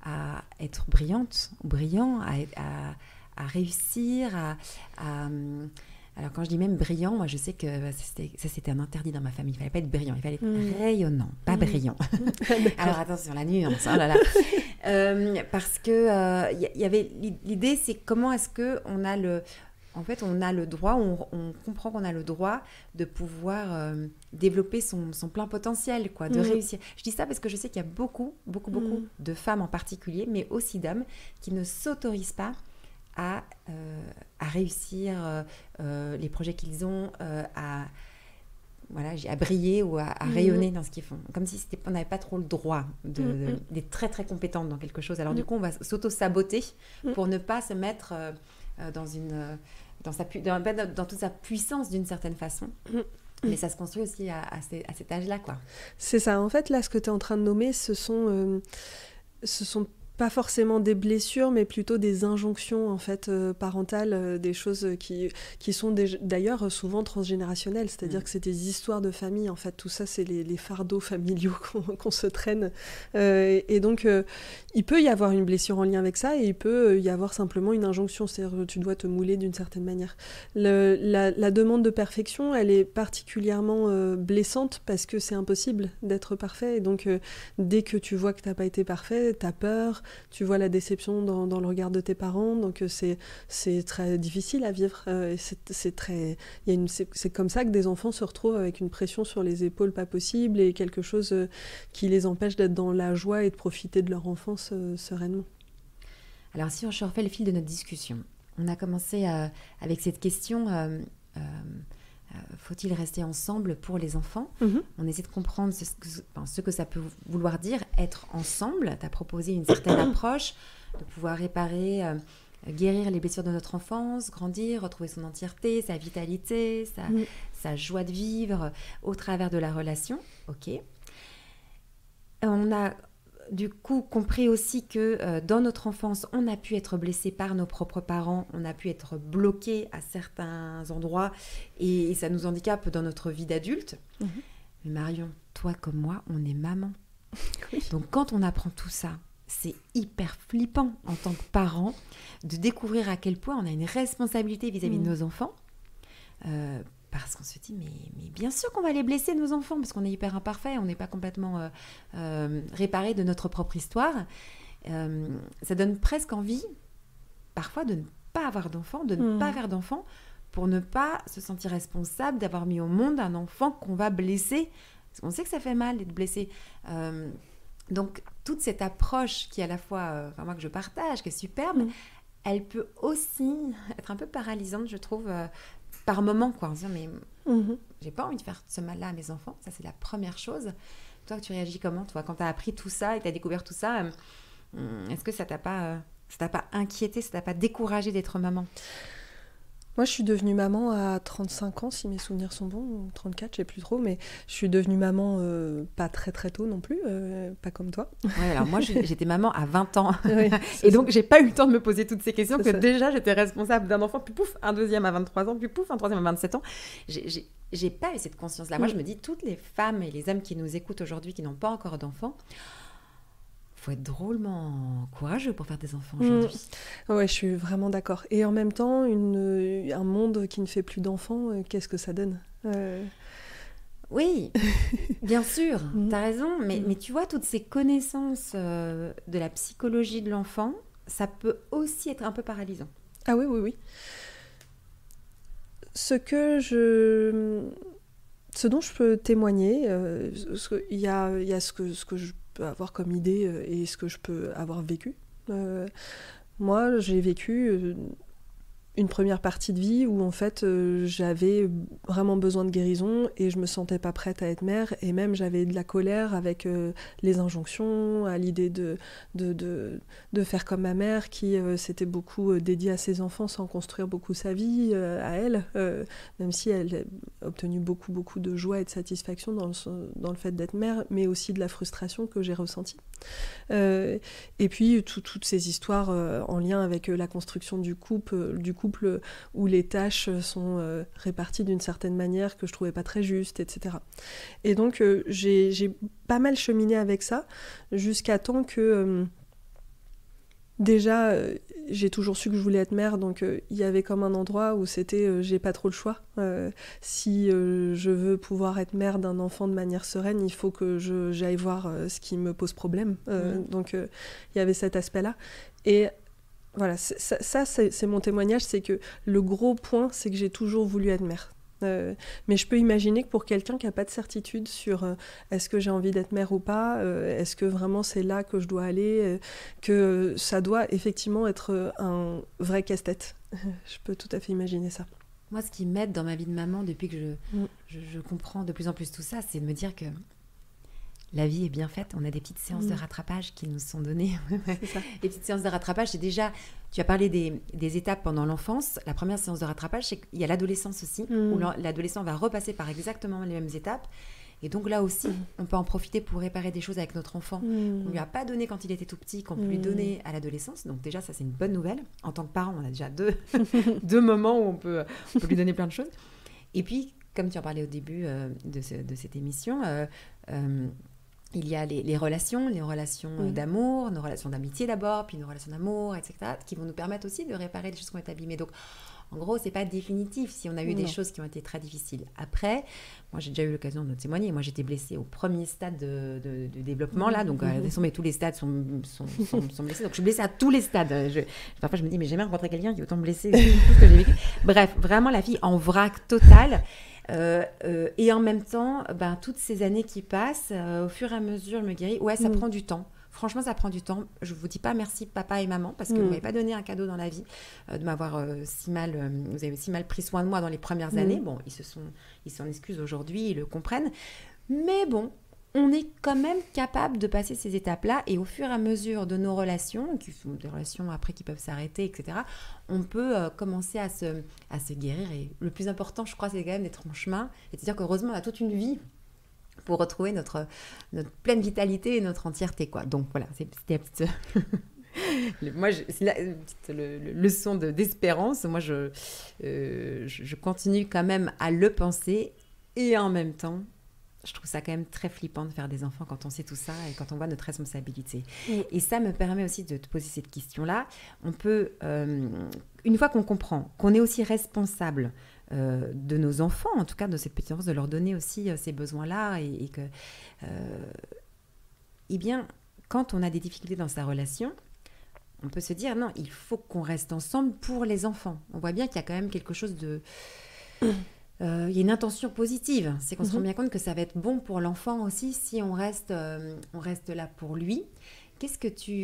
à être brillante ou brillant, à réussir, alors quand je dis même brillant, moi je sais que ça c'était un interdit dans ma famille, il ne fallait pas être brillant, il fallait être rayonnant, pas brillant. Alors attention, la nuance, oh là là. Parce que y avait l'idée, c'est comment est-ce qu'on a en fait, on a le droit, on comprend qu'on a le droit de pouvoir développer son plein potentiel, quoi, de réussir. Je dis ça parce que je sais qu'il y a beaucoup de femmes en particulier, mais aussi d'hommes, qui ne s'autorisent pas à réussir les projets qu'ils ont, à briller ou à rayonner dans ce qu'ils font. Comme si on n'avait pas trop le droit d'être très, très compétente dans quelque chose. Alors du coup, on va s'auto-saboter pour ne pas se mettre dans toute sa puissance d'une certaine façon. Mais ça se construit aussi à cet âge-là, quoi. C'est ça. En fait, là, ce que tu es en train de nommer, ce sont pas forcément des blessures, mais plutôt des injonctions en fait parentales, des choses qui sont d'ailleurs souvent transgénérationnelles, c'est-à-dire que c'est des histoires de famille, en fait, tout ça c'est les fardeaux familiaux qu'on se traîne, et donc il peut y avoir une blessure en lien avec ça, et il peut y avoir simplement une injonction, c'est-à-dire que tu dois te mouler d'une certaine manière. La demande de perfection, elle est particulièrement blessante parce que c'est impossible d'être parfait, et donc dès que tu vois que t'as pas été parfait, t'as peur, tu vois la déception dans le regard de tes parents, donc c'est très difficile à vivre. C'est comme ça que des enfants se retrouvent avec une pression sur les épaules pas possible et quelque chose qui les empêche d'être dans la joie et de profiter de leur enfance sereinement. Alors si je refais le fil de notre discussion, on a commencé avec cette question... faut-il rester ensemble pour les enfants ? On essaie de comprendre ce que ça peut vouloir dire, être ensemble. Tu as proposé une certaine approche de pouvoir réparer, guérir les blessures de notre enfance, grandir, retrouver son entièreté, sa vitalité, sa joie de vivre au travers de la relation. Ok. On a du coup compris aussi que dans notre enfance, on a pu être blessé par nos propres parents, on a pu être bloqué à certains endroits et ça nous handicape dans notre vie d'adulte. Mais Marion, toi comme moi, on est maman. Oui. Donc quand on apprend tout ça, c'est hyper flippant en tant que parent de découvrir à quel point on a une responsabilité vis-à-vis de nos enfants. Parce qu'on se dit, mais bien sûr qu'on va les blesser, nos enfants, parce qu'on est hyper imparfait, on n'est pas complètement réparé de notre propre histoire. Ça donne presque envie, parfois, de ne pas avoir d'enfants, de ne pas faire d'enfants, pour ne pas se sentir responsable d'avoir mis au monde un enfant qu'on va blesser. Parce qu'on sait que ça fait mal d'être blessé. Donc, toute cette approche qui est à la fois, moi que je partage, qui est superbe, elle peut aussi être un peu paralysante, je trouve, par moment, quoi. En se disant, mais j'ai pas envie de faire ce mal-là à mes enfants. Ça, c'est la première chose. Toi, tu réagis comment, toi, quand tu as appris tout ça et tu as découvert tout ça, est-ce que ça t'a pas inquiété, ça t'a pas découragé d'être maman ? Moi, je suis devenue maman à 35 ans, si mes souvenirs sont bons, ou 34, je sais plus trop, mais je suis devenue maman pas très très tôt non plus, pas comme toi. Ouais, alors moi, j'étais maman à 20 ans, Oui, et donc j'ai pas eu le temps de me poser toutes ces questions, C'est que ça. déjà j'étais responsable d'un enfant, puis pouf, un deuxième à 23 ans, puis pouf, un troisième à 27 ans. J'ai pas eu cette conscience-là. Moi, je me dis, toutes les femmes et les hommes qui nous écoutent aujourd'hui, qui n'ont pas encore d'enfants, faut être drôlement courageux pour faire des enfants aujourd'hui. Ouais, je suis vraiment d'accord. Et en même temps, un monde qui ne fait plus d'enfants, qu'est-ce que ça donne ? Oui, bien sûr, t'as raison, mais tu vois, toutes ces connaissances de la psychologie de l'enfant, ça peut aussi être un peu paralysant. Ah oui, oui, oui. Ce dont je peux témoigner, il y a ce que je peux avoir comme idée et ce que je peux avoir vécu. Moi, j'ai vécu une première partie de vie où en fait j'avais vraiment besoin de guérison et je me sentais pas prête à être mère, et même j'avais de la colère avec les injonctions, à l'idée de faire comme ma mère qui s'était beaucoup dédiée à ses enfants sans construire beaucoup sa vie à elle, même si elle a obtenu beaucoup de joie et de satisfaction dans le fait d'être mère, mais aussi de la frustration que j'ai ressentie. Et puis toutes ces histoires en lien avec la construction du couple où les tâches sont réparties d'une certaine manière que je trouvais pas très juste, etc. Et donc j'ai pas mal cheminé avec ça jusqu'à temps que déjà j'ai toujours su que je voulais être mère, donc il y avait comme un endroit où c'était j'ai pas trop le choix. Si je veux pouvoir être mère d'un enfant de manière sereine, il faut que j'aille voir ce qui me pose problème. Donc il y avait cet aspect-là. Et voilà, ça c'est mon témoignage, c'est que le gros point, c'est que j'ai toujours voulu être mère. Mais je peux imaginer que pour quelqu'un qui n'a pas de certitude sur est-ce que j'ai envie d'être mère ou pas, est-ce que vraiment c'est là que je dois aller, que ça doit effectivement être un vrai casse-tête. Je peux tout à fait imaginer ça. Moi, ce qui m'aide dans ma vie de maman, depuis que je comprends de plus en plus tout ça, c'est de me dire que la vie est bien faite. On a des petites séances de rattrapage qui nous sont données. C'est ça. Les petites séances de rattrapage, c'est déjà... Tu as parlé des étapes pendant l'enfance. La première séance de rattrapage, c'est qu'il y a l'adolescence aussi, où l'adolescent va repasser par exactement les mêmes étapes. Et donc là aussi, on peut en profiter pour réparer des choses avec notre enfant. On ne lui a pas donné quand il était tout petit, qu'on peut lui donner à l'adolescence. Donc déjà, ça, c'est une bonne nouvelle. En tant que parent, on a déjà deux moments où on peut lui donner plein de choses. Et puis, comme tu en parlais au début de cette émission... il y a les relations d'amour, nos relations d'amitié d'abord, puis nos relations d'amour, etc., qui vont nous permettre aussi de réparer les choses qui ont été abîmées. Donc, en gros, c'est pas définitif si on a eu des choses qui ont été très difficiles. Après, moi, j'ai déjà eu l'occasion de témoigner. Moi, j'étais blessée au premier stade de développement, là. Donc, mais tous les stades sont blessés. Donc, je suis blessée à tous les stades. Parfois, je me dis, mais j'ai jamais rencontré quelqu'un qui est autant blessé que tout ce que j'ai vécu. Bref, vraiment, la fille en vrac total. Et en même temps, toutes ces années qui passent, au fur et à mesure, je me guéris. Ouais, ça prend du temps. Franchement, ça prend du temps. Je ne vous dis pas merci papa et maman parce que vous ne m'avez pas donné un cadeau dans la vie de m'avoir vous avez si mal pris soin de moi dans les premières années. Bon, ils s'en excusent aujourd'hui, ils le comprennent. Mais bon, on est quand même capable de passer ces étapes-là et au fur et à mesure de nos relations, qui sont des relations après qui peuvent s'arrêter, etc., on peut commencer à se guérir. Et le plus important, je crois, c'est quand même d'être en chemin et de se dire qu'heureusement, on a toute une vie pour retrouver notre pleine vitalité et notre entièreté, quoi. Donc voilà, c'était la petite... Moi, c'est la petite leçon d'espérance. Moi, je continue quand même à le penser et en même temps, je trouve ça quand même très flippant de faire des enfants quand on sait tout ça et quand on voit notre responsabilité. Et ça me permet aussi de te poser cette question-là. On peut, une fois qu'on comprend qu'on est aussi responsable de nos enfants, en tout cas de cette petite enfance, de leur donner aussi ces besoins-là et que, eh bien, quand on a des difficultés dans sa relation, on peut se dire non, il faut qu'on reste ensemble pour les enfants. On voit bien qu'il y a quand même quelque chose de... il y a une intention positive, c'est qu'on se rend bien compte que ça va être bon pour l'enfant aussi si on reste là pour lui.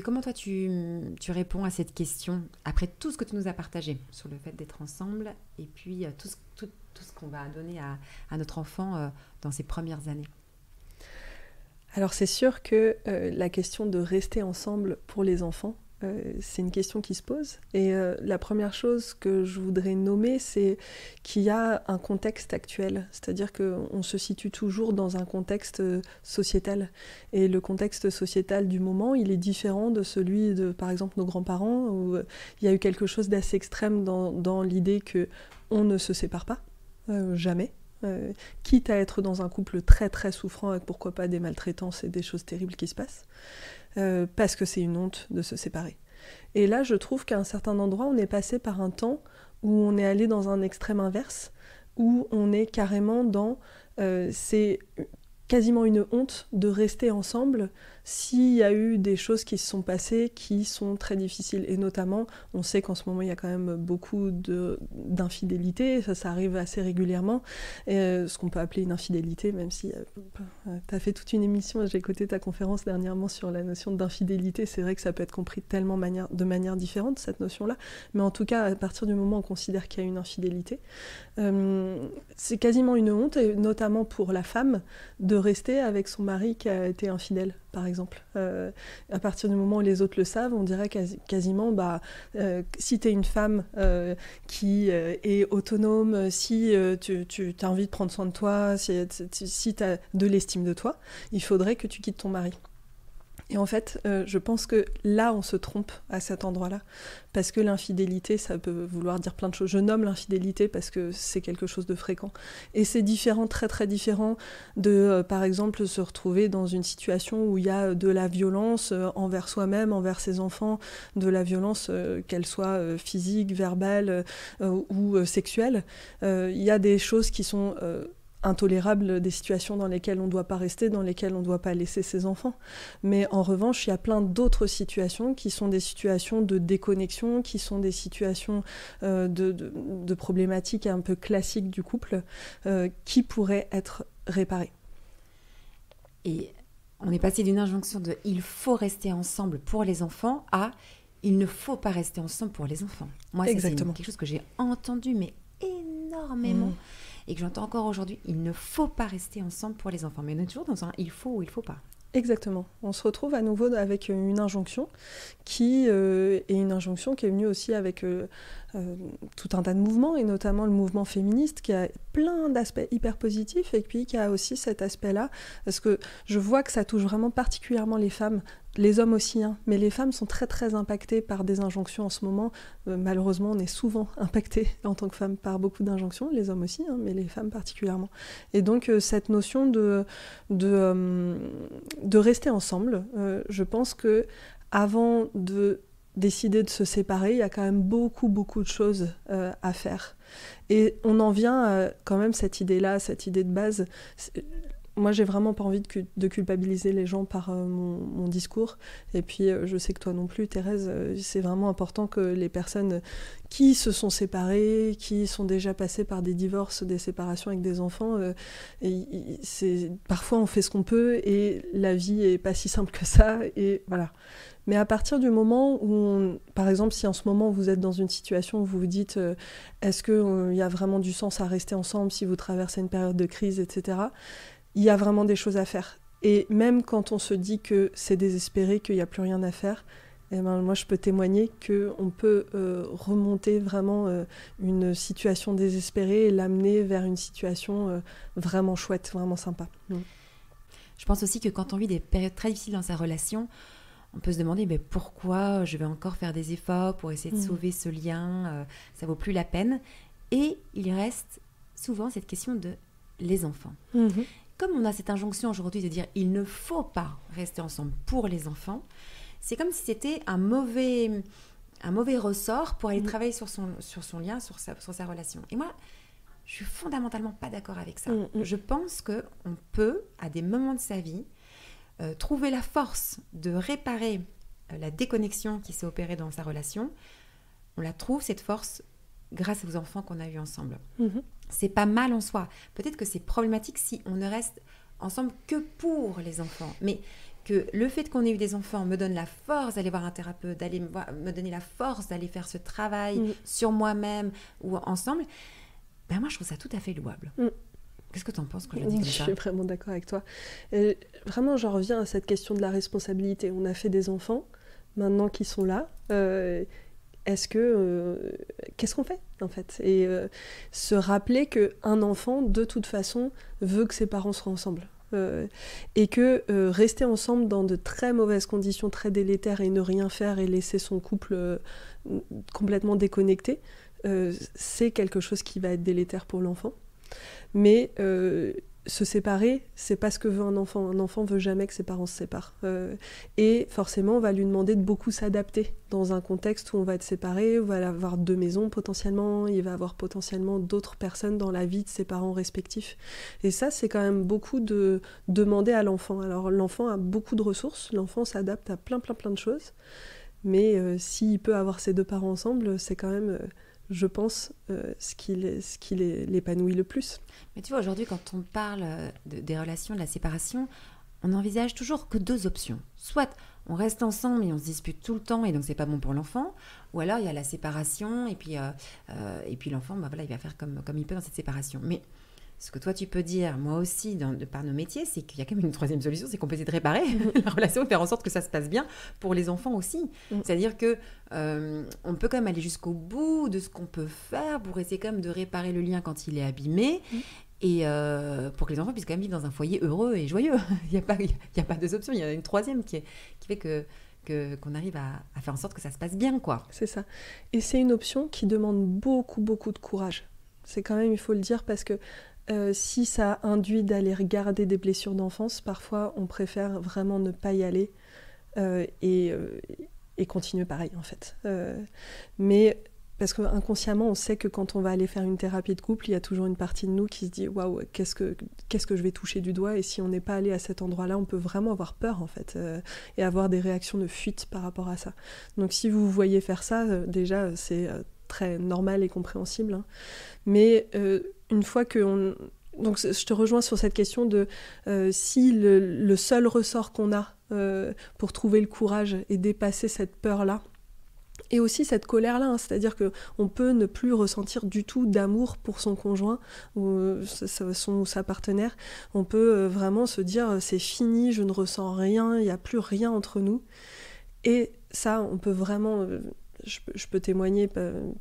Comment toi tu réponds à cette question après tout ce que tu nous as partagé sur le fait d'être ensemble et puis tout ce qu'on va donner à notre enfant dans ses premières années? Alors c'est sûr que la question de rester ensemble pour les enfants, c'est une question qui se pose. Et la première chose que je voudrais nommer, c'est qu'il y a un contexte actuel. C'est-à-dire qu'on se situe toujours dans un contexte sociétal. Et le contexte sociétal du moment, il est différent de celui de, par exemple, nos grands-parents, où il y a eu quelque chose d'assez extrême dans l'idée qu'on ne se sépare pas, jamais. Quitte à être dans un couple très très souffrant avec pourquoi pas des maltraitances et des choses terribles qui se passent. Parce que c'est une honte de se séparer. Et là, je trouve qu'à un certain endroit, on est passé par un temps où on est allé dans un extrême inverse, où on est carrément dans... c'est quasiment une honte de rester ensemble s'il y a eu des choses qui se sont passées qui sont très difficiles. Et notamment, on sait qu'en ce moment, il y a quand même beaucoup d'infidélité, ça arrive assez régulièrement, ce qu'on peut appeler une infidélité, même si tu as fait toute une émission, j'ai écouté ta conférence dernièrement sur la notion d'infidélité, c'est vrai que ça peut être compris tellement de manière différente, cette notion-là, mais en tout cas, à partir du moment où on considère qu'il y a une infidélité, c'est quasiment une honte, et notamment pour la femme, de rester avec son mari qui a été infidèle, par exemple. À partir du moment où les autres le savent, on dirait quasiment, si tu es une femme qui est autonome, si tu as envie de prendre soin de toi, si tu as de l'estime de toi, il faudrait que tu quittes ton mari. Et en fait, je pense que là, on se trompe à cet endroit-là, parce que l'infidélité, ça peut vouloir dire plein de choses. Je nomme l'infidélité parce que c'est quelque chose de fréquent. Et c'est différent, très très différent de, par exemple, se retrouver dans une situation où il y a de la violence envers soi-même, envers ses enfants, de la violence, qu'elle soit physique, verbale ou sexuelle. Il y a des choses qui sont intolérables, des situations dans lesquelles on ne doit pas rester, dans lesquelles on ne doit pas laisser ses enfants. Mais en revanche, il y a plein d'autres situations qui sont des situations de déconnexion, qui sont des situations de problématiques un peu classiques du couple, qui pourraient être réparées. Et on est passé d'une injonction de « il faut rester ensemble pour les enfants » à « il ne faut pas rester ensemble pour les enfants ». Moi, c'est quelque chose que j'ai entendu, mais énormément. Et que j'entends encore aujourd'hui, il ne faut pas rester ensemble pour les enfants. Mais on est toujours dans un il faut ou il faut pas. Exactement. On se retrouve à nouveau avec une injonction qui est une injonction qui est venue aussi avec tout un tas de mouvements, et notamment le mouvement féministe qui a plein d'aspects hyper positifs, et puis qui a aussi cet aspect-là, parce que je vois que ça touche vraiment particulièrement les femmes, les hommes aussi, hein, mais les femmes sont très très impactées par des injonctions en ce moment. Malheureusement, on est souvent impactées en tant que femmes par beaucoup d'injonctions, les hommes aussi, hein, mais les femmes particulièrement. Et donc cette notion de rester ensemble, je pense que avant de décider de se séparer, il y a quand même beaucoup de choses à faire. Et on en vient à quand même cette idée-là, cette idée de base. Moi, j'ai vraiment pas envie de culpabiliser les gens par mon discours. Et puis, je sais que toi non plus, Thérèse, c'est vraiment important que les personnes qui se sont séparées, qui sont déjà passées par des divorces, des séparations avec des enfants, parfois on fait ce qu'on peut et la vie est pas si simple que ça. Et voilà. Mais à partir du moment où, par exemple, si en ce moment vous êtes dans une situation où vous vous dites est-ce qu'il y a vraiment du sens à rester ensemble si vous traversez une période de crise, etc., il y a vraiment des choses à faire. Et même quand on se dit que c'est désespéré, qu'il n'y a plus rien à faire, eh ben, moi je peux témoigner qu'on peut remonter vraiment une situation désespérée et l'amener vers une situation vraiment chouette, vraiment sympa. Je pense aussi que quand on vit des périodes très difficiles dans sa relation, on peut se demander pourquoi je vais encore faire des efforts pour essayer de sauver ce lien, ça vaut plus la peine. Et il reste souvent cette question de les enfants. Comme on a cette injonction aujourd'hui de dire il ne faut pas rester ensemble pour les enfants, c'est comme si c'était un mauvais ressort pour aller travailler sur son lien, sur sa relation. Et moi, je suis fondamentalement pas d'accord avec ça. Je pense qu'on peut, à des moments de sa vie, trouver la force de réparer la déconnexion qui s'est opérée dans sa relation. On la trouve, cette force, grâce aux enfants qu'on a eus ensemble. C'est pas mal en soi. Peut-être que c'est problématique si on ne reste ensemble que pour les enfants. Mais que le fait qu'on ait eu des enfants me donne la force d'aller voir un thérapeute, me donner la force d'aller faire ce travail sur moi-même ou ensemble, moi je trouve ça tout à fait louable. Qu'est-ce que tu en penses quand je dis comme ça ? Je suis vraiment d'accord avec toi. Et vraiment, j'en reviens à cette question de la responsabilité. On a fait des enfants, maintenant qu'ils sont là. Qu'est-ce qu'on fait, en fait ? Et se rappeler qu'un enfant, de toute façon, veut que ses parents soient ensemble. Et que rester ensemble dans de très mauvaises conditions, très délétères, et ne rien faire et laisser son couple complètement déconnecté, c'est quelque chose qui va être délétère pour l'enfant. Mais se séparer, c'est pas ce que veut un enfant. Un enfant veut jamais que ses parents se séparent. Et forcément, on va lui demander de beaucoup s'adapter dans un contexte où on va être séparés, on va avoir 2 maisons potentiellement, il va avoir potentiellement d'autres personnes dans la vie de ses parents respectifs. Et ça, c'est quand même beaucoup de demander à l'enfant. Alors, l'enfant a beaucoup de ressources, l'enfant s'adapte à plein de choses, mais s'il peut avoir ses 2 parents ensemble, c'est quand même... je pense, ce qui l'épanouit le plus. Mais tu vois, aujourd'hui, quand on parle des relations, de la séparation, on n'envisage toujours que 2 options. Soit on reste ensemble et on se dispute tout le temps et donc c'est pas bon pour l'enfant, ou alors il y a la séparation et puis l'enfant, il va faire comme il peut dans cette séparation. Mais ce que toi tu peux dire, moi aussi, par nos métiers, c'est qu'il y a quand même une 3e solution, c'est qu'on peut essayer de réparer la relation et faire en sorte que ça se passe bien pour les enfants aussi. C'est-à-dire que on peut quand même aller jusqu'au bout de ce qu'on peut faire pour essayer quand même de réparer le lien quand il est abîmé. Et pour que les enfants puissent quand même vivre dans un foyer heureux et joyeux. Il n'y a pas 2 options, il y en a une 3e qui fait qu'on arrive à faire en sorte que ça se passe bien, quoi. C'est ça. Et c'est une option qui demande beaucoup de courage. C'est quand même, il faut le dire, parce que si ça induit d'aller regarder des blessures d'enfance, parfois on préfère vraiment ne pas y aller et continuer pareil, en fait. Mais... parce qu'inconsciemment, on sait que quand on va aller faire une thérapie de couple, il y a toujours une partie de nous qui se dit « Waouh, qu'est-ce que je vais toucher du doigt ?» Et si on n'est pas allé à cet endroit-là, on peut vraiment avoir peur, en fait, et avoir des réactions de fuite par rapport à ça. Donc si vous voyez faire ça, déjà, c'est très normal et compréhensible. Hein. Mais une fois que donc je te rejoins sur cette question de si le seul ressort qu'on a pour trouver le courage et dépasser cette peur-là, et aussi cette colère-là, hein, c'est-à-dire qu'on peut ne plus ressentir du tout d'amour pour son conjoint ou sa partenaire. On peut vraiment se dire c'est fini, je ne ressens rien, il n'y a plus rien entre nous. Et ça, on peut vraiment... je peux témoigner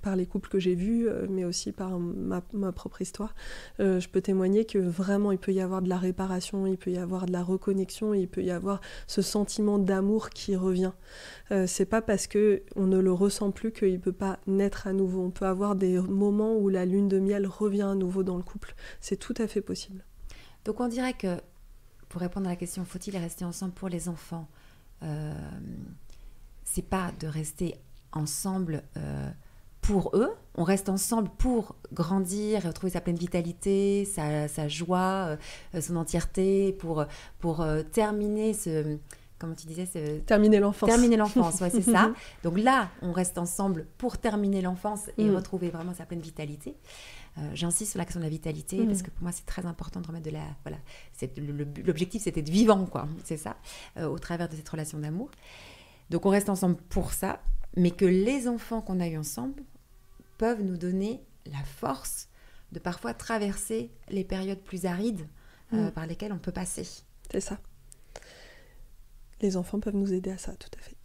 par les couples que j'ai vus, mais aussi par ma propre histoire. Je peux témoigner que vraiment, il peut y avoir de la réparation, il peut y avoir de la reconnexion, il peut y avoir ce sentiment d'amour qui revient. C'est pas parce qu'on ne le ressent plus qu'il peut pas naître à nouveau. On peut avoir des moments où la lune de miel revient à nouveau dans le couple. C'est tout à fait possible. Donc on dirait que, pour répondre à la question, faut-il rester ensemble pour les enfants ? C'est pas de rester ensemble pour eux, on reste ensemble pour grandir, retrouver sa pleine vitalité, sa joie, son entièreté, pour terminer ce... Comment tu disais terminer l'enfance. Terminer l'enfance, ouais, c'est ça. Donc là, on reste ensemble pour terminer l'enfance et retrouver vraiment sa pleine vitalité. J'insiste sur la question de la vitalité parce que pour moi, c'est très important de remettre de la... Voilà, l'objectif, c'était de vivant, quoi. C'est ça, au travers de cette relation d'amour. Donc on reste ensemble pour ça, mais que les enfants qu'on a eus ensemble peuvent nous donner la force de parfois traverser les périodes plus arides par lesquelles on peut passer. C'est ça. Les enfants peuvent nous aider à ça, tout à fait.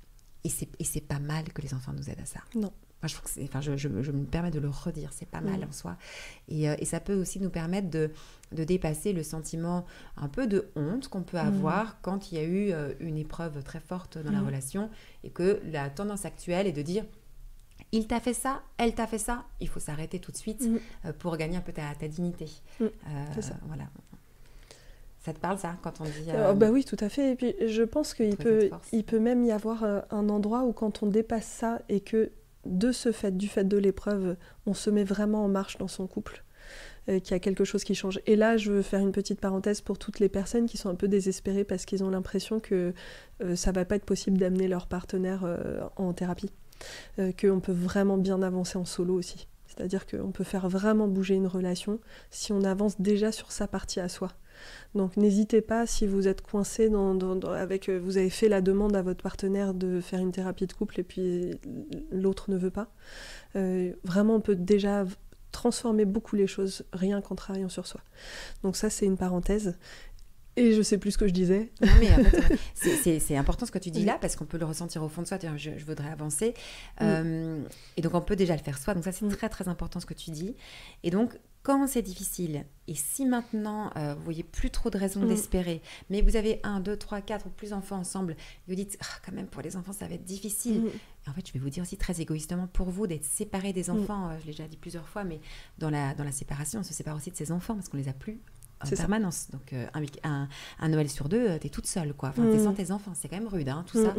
Et c'est pas mal que les enfants nous aident à ça. Non. Moi, je trouve que je me permets de le redire, c'est pas mal en soi. Et ça peut aussi nous permettre de dépasser le sentiment un peu de honte qu'on peut avoir quand il y a eu une épreuve très forte dans la relation et que la tendance actuelle est de dire il t'a fait ça, elle t'a fait ça, il faut s'arrêter tout de suite pour gagner un peu ta dignité. C'est ça. Voilà. Ça te parle, ça, quand on dit... bah oui, tout à fait. Et puis, je pense qu'il peut même y avoir un endroit où quand on dépasse ça et que du fait de l'épreuve, on se met vraiment en marche dans son couple, qu'il y a quelque chose qui change. Et là, je veux faire une petite parenthèse pour toutes les personnes qui sont un peu désespérées parce qu'ils ont l'impression que ça va pas être possible d'amener leur partenaire en thérapie, qu'on peut vraiment bien avancer en solo aussi. C'est-à-dire qu'on peut faire vraiment bouger une relation si on avance déjà sur sa partie à soi. Donc n'hésitez pas, si vous êtes coincé vous avez fait la demande à votre partenaire de faire une thérapie de couple et puis l'autre ne veut pas. Vraiment, on peut déjà transformer beaucoup les choses rien qu'en travaillant sur soi. Donc ça, c'est une parenthèse. Et je sais plus ce que je disais. Non, mais en fait, c'est important ce que tu dis là, parce qu'on peut le ressentir au fond de soi. Je voudrais avancer. Et donc, on peut déjà le faire soi. Donc ça, c'est très, très important ce que tu dis. Et donc, quand c'est difficile, et si maintenant, vous voyez plus trop de raisons d'espérer, mais vous avez 1, 2, 3, 4 ou plus enfants ensemble, et vous dites, quand même, pour les enfants, ça va être difficile. Et en fait, je vais vous dire aussi très égoïstement, pour vous, d'être séparés des enfants, je l'ai déjà dit plusieurs fois, mais dans la séparation, on se sépare aussi de ses enfants, parce qu'on les a plus. en permanence. Donc, un Noël sur 2, t'es toute seule, quoi. Enfin, t'es sans tes enfants. C'est quand même rude, hein, tout ça.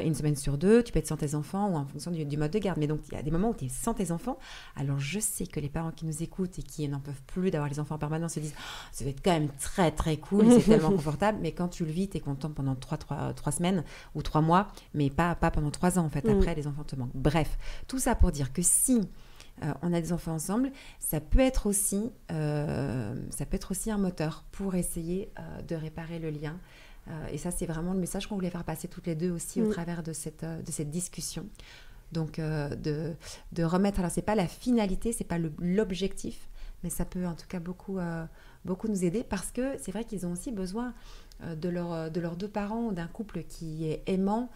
Une semaine sur 2, tu peux être sans tes enfants ou en fonction du mode de garde. Mais donc, il y a des moments où t'es sans tes enfants. Alors, je sais que les parents qui nous écoutent et qui n'en peuvent plus d'avoir les enfants en permanence se disent « Ça va être quand même très, très cool. C'est tellement confortable. » Mais quand tu le vis, t'es content pendant 3 semaines ou 3 mois, mais pas pendant 3 ans, en fait. Après, les enfants te manquent. Bref, tout ça pour dire que si on a des enfants ensemble, ça peut être aussi un moteur pour essayer de réparer le lien. Et ça, c'est vraiment le message qu'on voulait faire passer toutes les deux aussi au travers de cette discussion. Donc, de remettre... Alors, ce n'est pas la finalité, ce n'est pas l'objectif, mais ça peut en tout cas beaucoup nous aider parce que c'est vrai qu'ils ont aussi besoin de leurs 2 parents, d'un couple qui est aimant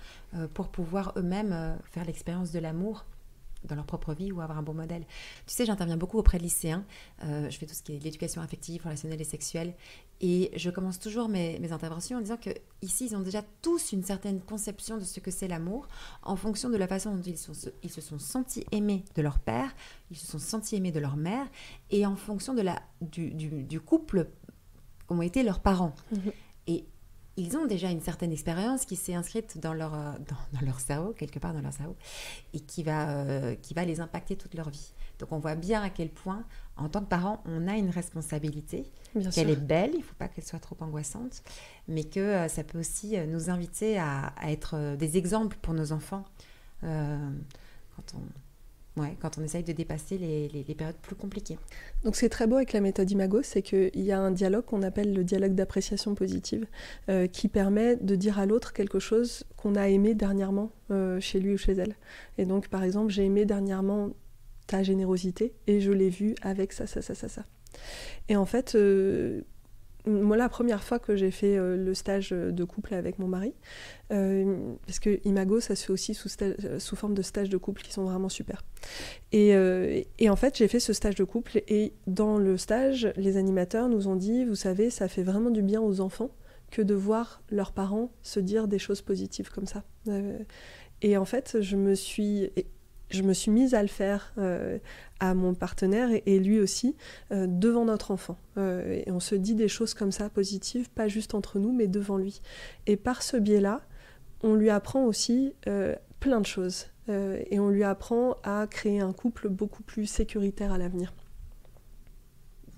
pour pouvoir eux-mêmes faire l'expérience de l'amour dans leur propre vie ou avoir un bon modèle. Tu sais, j'interviens beaucoup auprès de lycéens. Je fais tout ce qui est l'éducation affective, relationnelle et sexuelle. Et je commence toujours mes interventions en disant qu'ici, ils ont déjà tous une certaine conception de ce que c'est l'amour en fonction de la façon dont ils se sont sentis aimés de leur père, ils se sont sentis aimés de leur mère et en fonction du couple qu'ont été leurs parents. Et ils ont déjà une certaine expérience qui s'est inscrite dans leur cerveau, quelque part dans leur cerveau, et qui va les impacter toute leur vie. Donc on voit bien à quel point, en tant que parents, on a une responsabilité, qu'elle est belle, il ne faut pas qu'elle soit trop angoissante, mais que ça peut aussi nous inviter à être des exemples pour nos enfants quand on essaye de dépasser les périodes plus compliquées. Donc c'est très beau avec la méthode Imago, c'est qu'il y a un dialogue qu'on appelle le dialogue d'appréciation positive qui permet de dire à l'autre quelque chose qu'on a aimé dernièrement chez lui ou chez elle. Et donc par exemple, j'ai aimé dernièrement ta générosité et je l'ai vu avec ça. Et en fait... moi, la première fois que j'ai fait le stage de couple avec mon mari, parce que Imago, ça se fait aussi sous forme de stages de couple qui sont vraiment super. Et en fait, j'ai fait ce stage de couple et dans le stage, les animateurs nous ont dit, vous savez, ça fait vraiment du bien aux enfants que de voir leurs parents se dire des choses positives comme ça. Et en fait, je me suis mise à le faire à mon partenaire et lui aussi, devant notre enfant. Et on se dit des choses comme ça, positives, pas juste entre nous, mais devant lui. Et par ce biais-là, on lui apprend aussi plein de choses. Et on lui apprend à créer un couple beaucoup plus sécuritaire à l'avenir.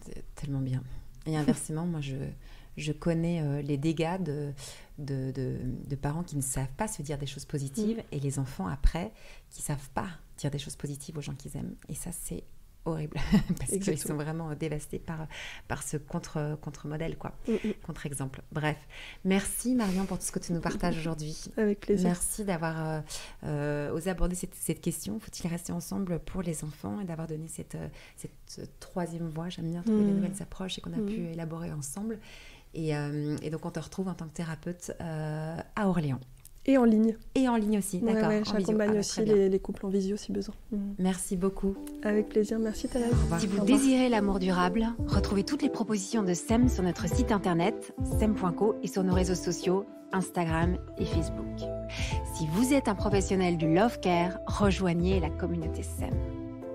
C'est tellement bien. Et inversement, moi, je connais les dégâts de parents qui ne savent pas se dire des choses positives et les enfants, après, qui ne savent pas dire des choses positives aux gens qu'ils aiment. Et ça, c'est horrible parce qu'ils sont vraiment dévastés par ce contre-modèle, quoi. Contre-exemple. Bref, merci Marion pour tout ce que tu nous partages aujourd'hui. Avec plaisir. Merci d'avoir osé aborder cette question. Faut-il rester ensemble pour les enfants et d'avoir donné cette troisième voie. J'aime bien trouver des nouvelles approches et qu'on a pu élaborer ensemble. Et donc, on te retrouve en tant que thérapeute à Orléans. Et en ligne. Et en ligne aussi, d'accord. Ouais, j'accompagne aussi les couples en visio si besoin. Merci beaucoup. Avec plaisir, merci Thérèse. Si vous désirez l'amour durable, retrouvez toutes les propositions de SEM sur notre site internet sem.co et sur nos réseaux sociaux Instagram et Facebook. Si vous êtes un professionnel du Love Care, rejoignez la communauté SEM.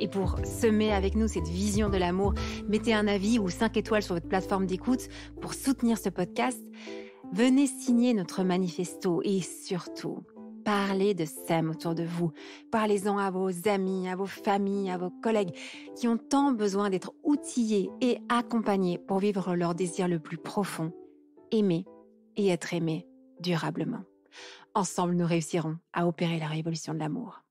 Et pour semer avec nous cette vision de l'amour, mettez un avis ou 5 étoiles sur votre plateforme d'écoute pour soutenir ce podcast. Venez signer notre manifesto et surtout, parlez de SEM autour de vous. Parlez-en à vos amis, à vos familles, à vos collègues qui ont tant besoin d'être outillés et accompagnés pour vivre leur désir le plus profond, aimer et être aimé durablement. Ensemble, nous réussirons à opérer la révolution de l'amour.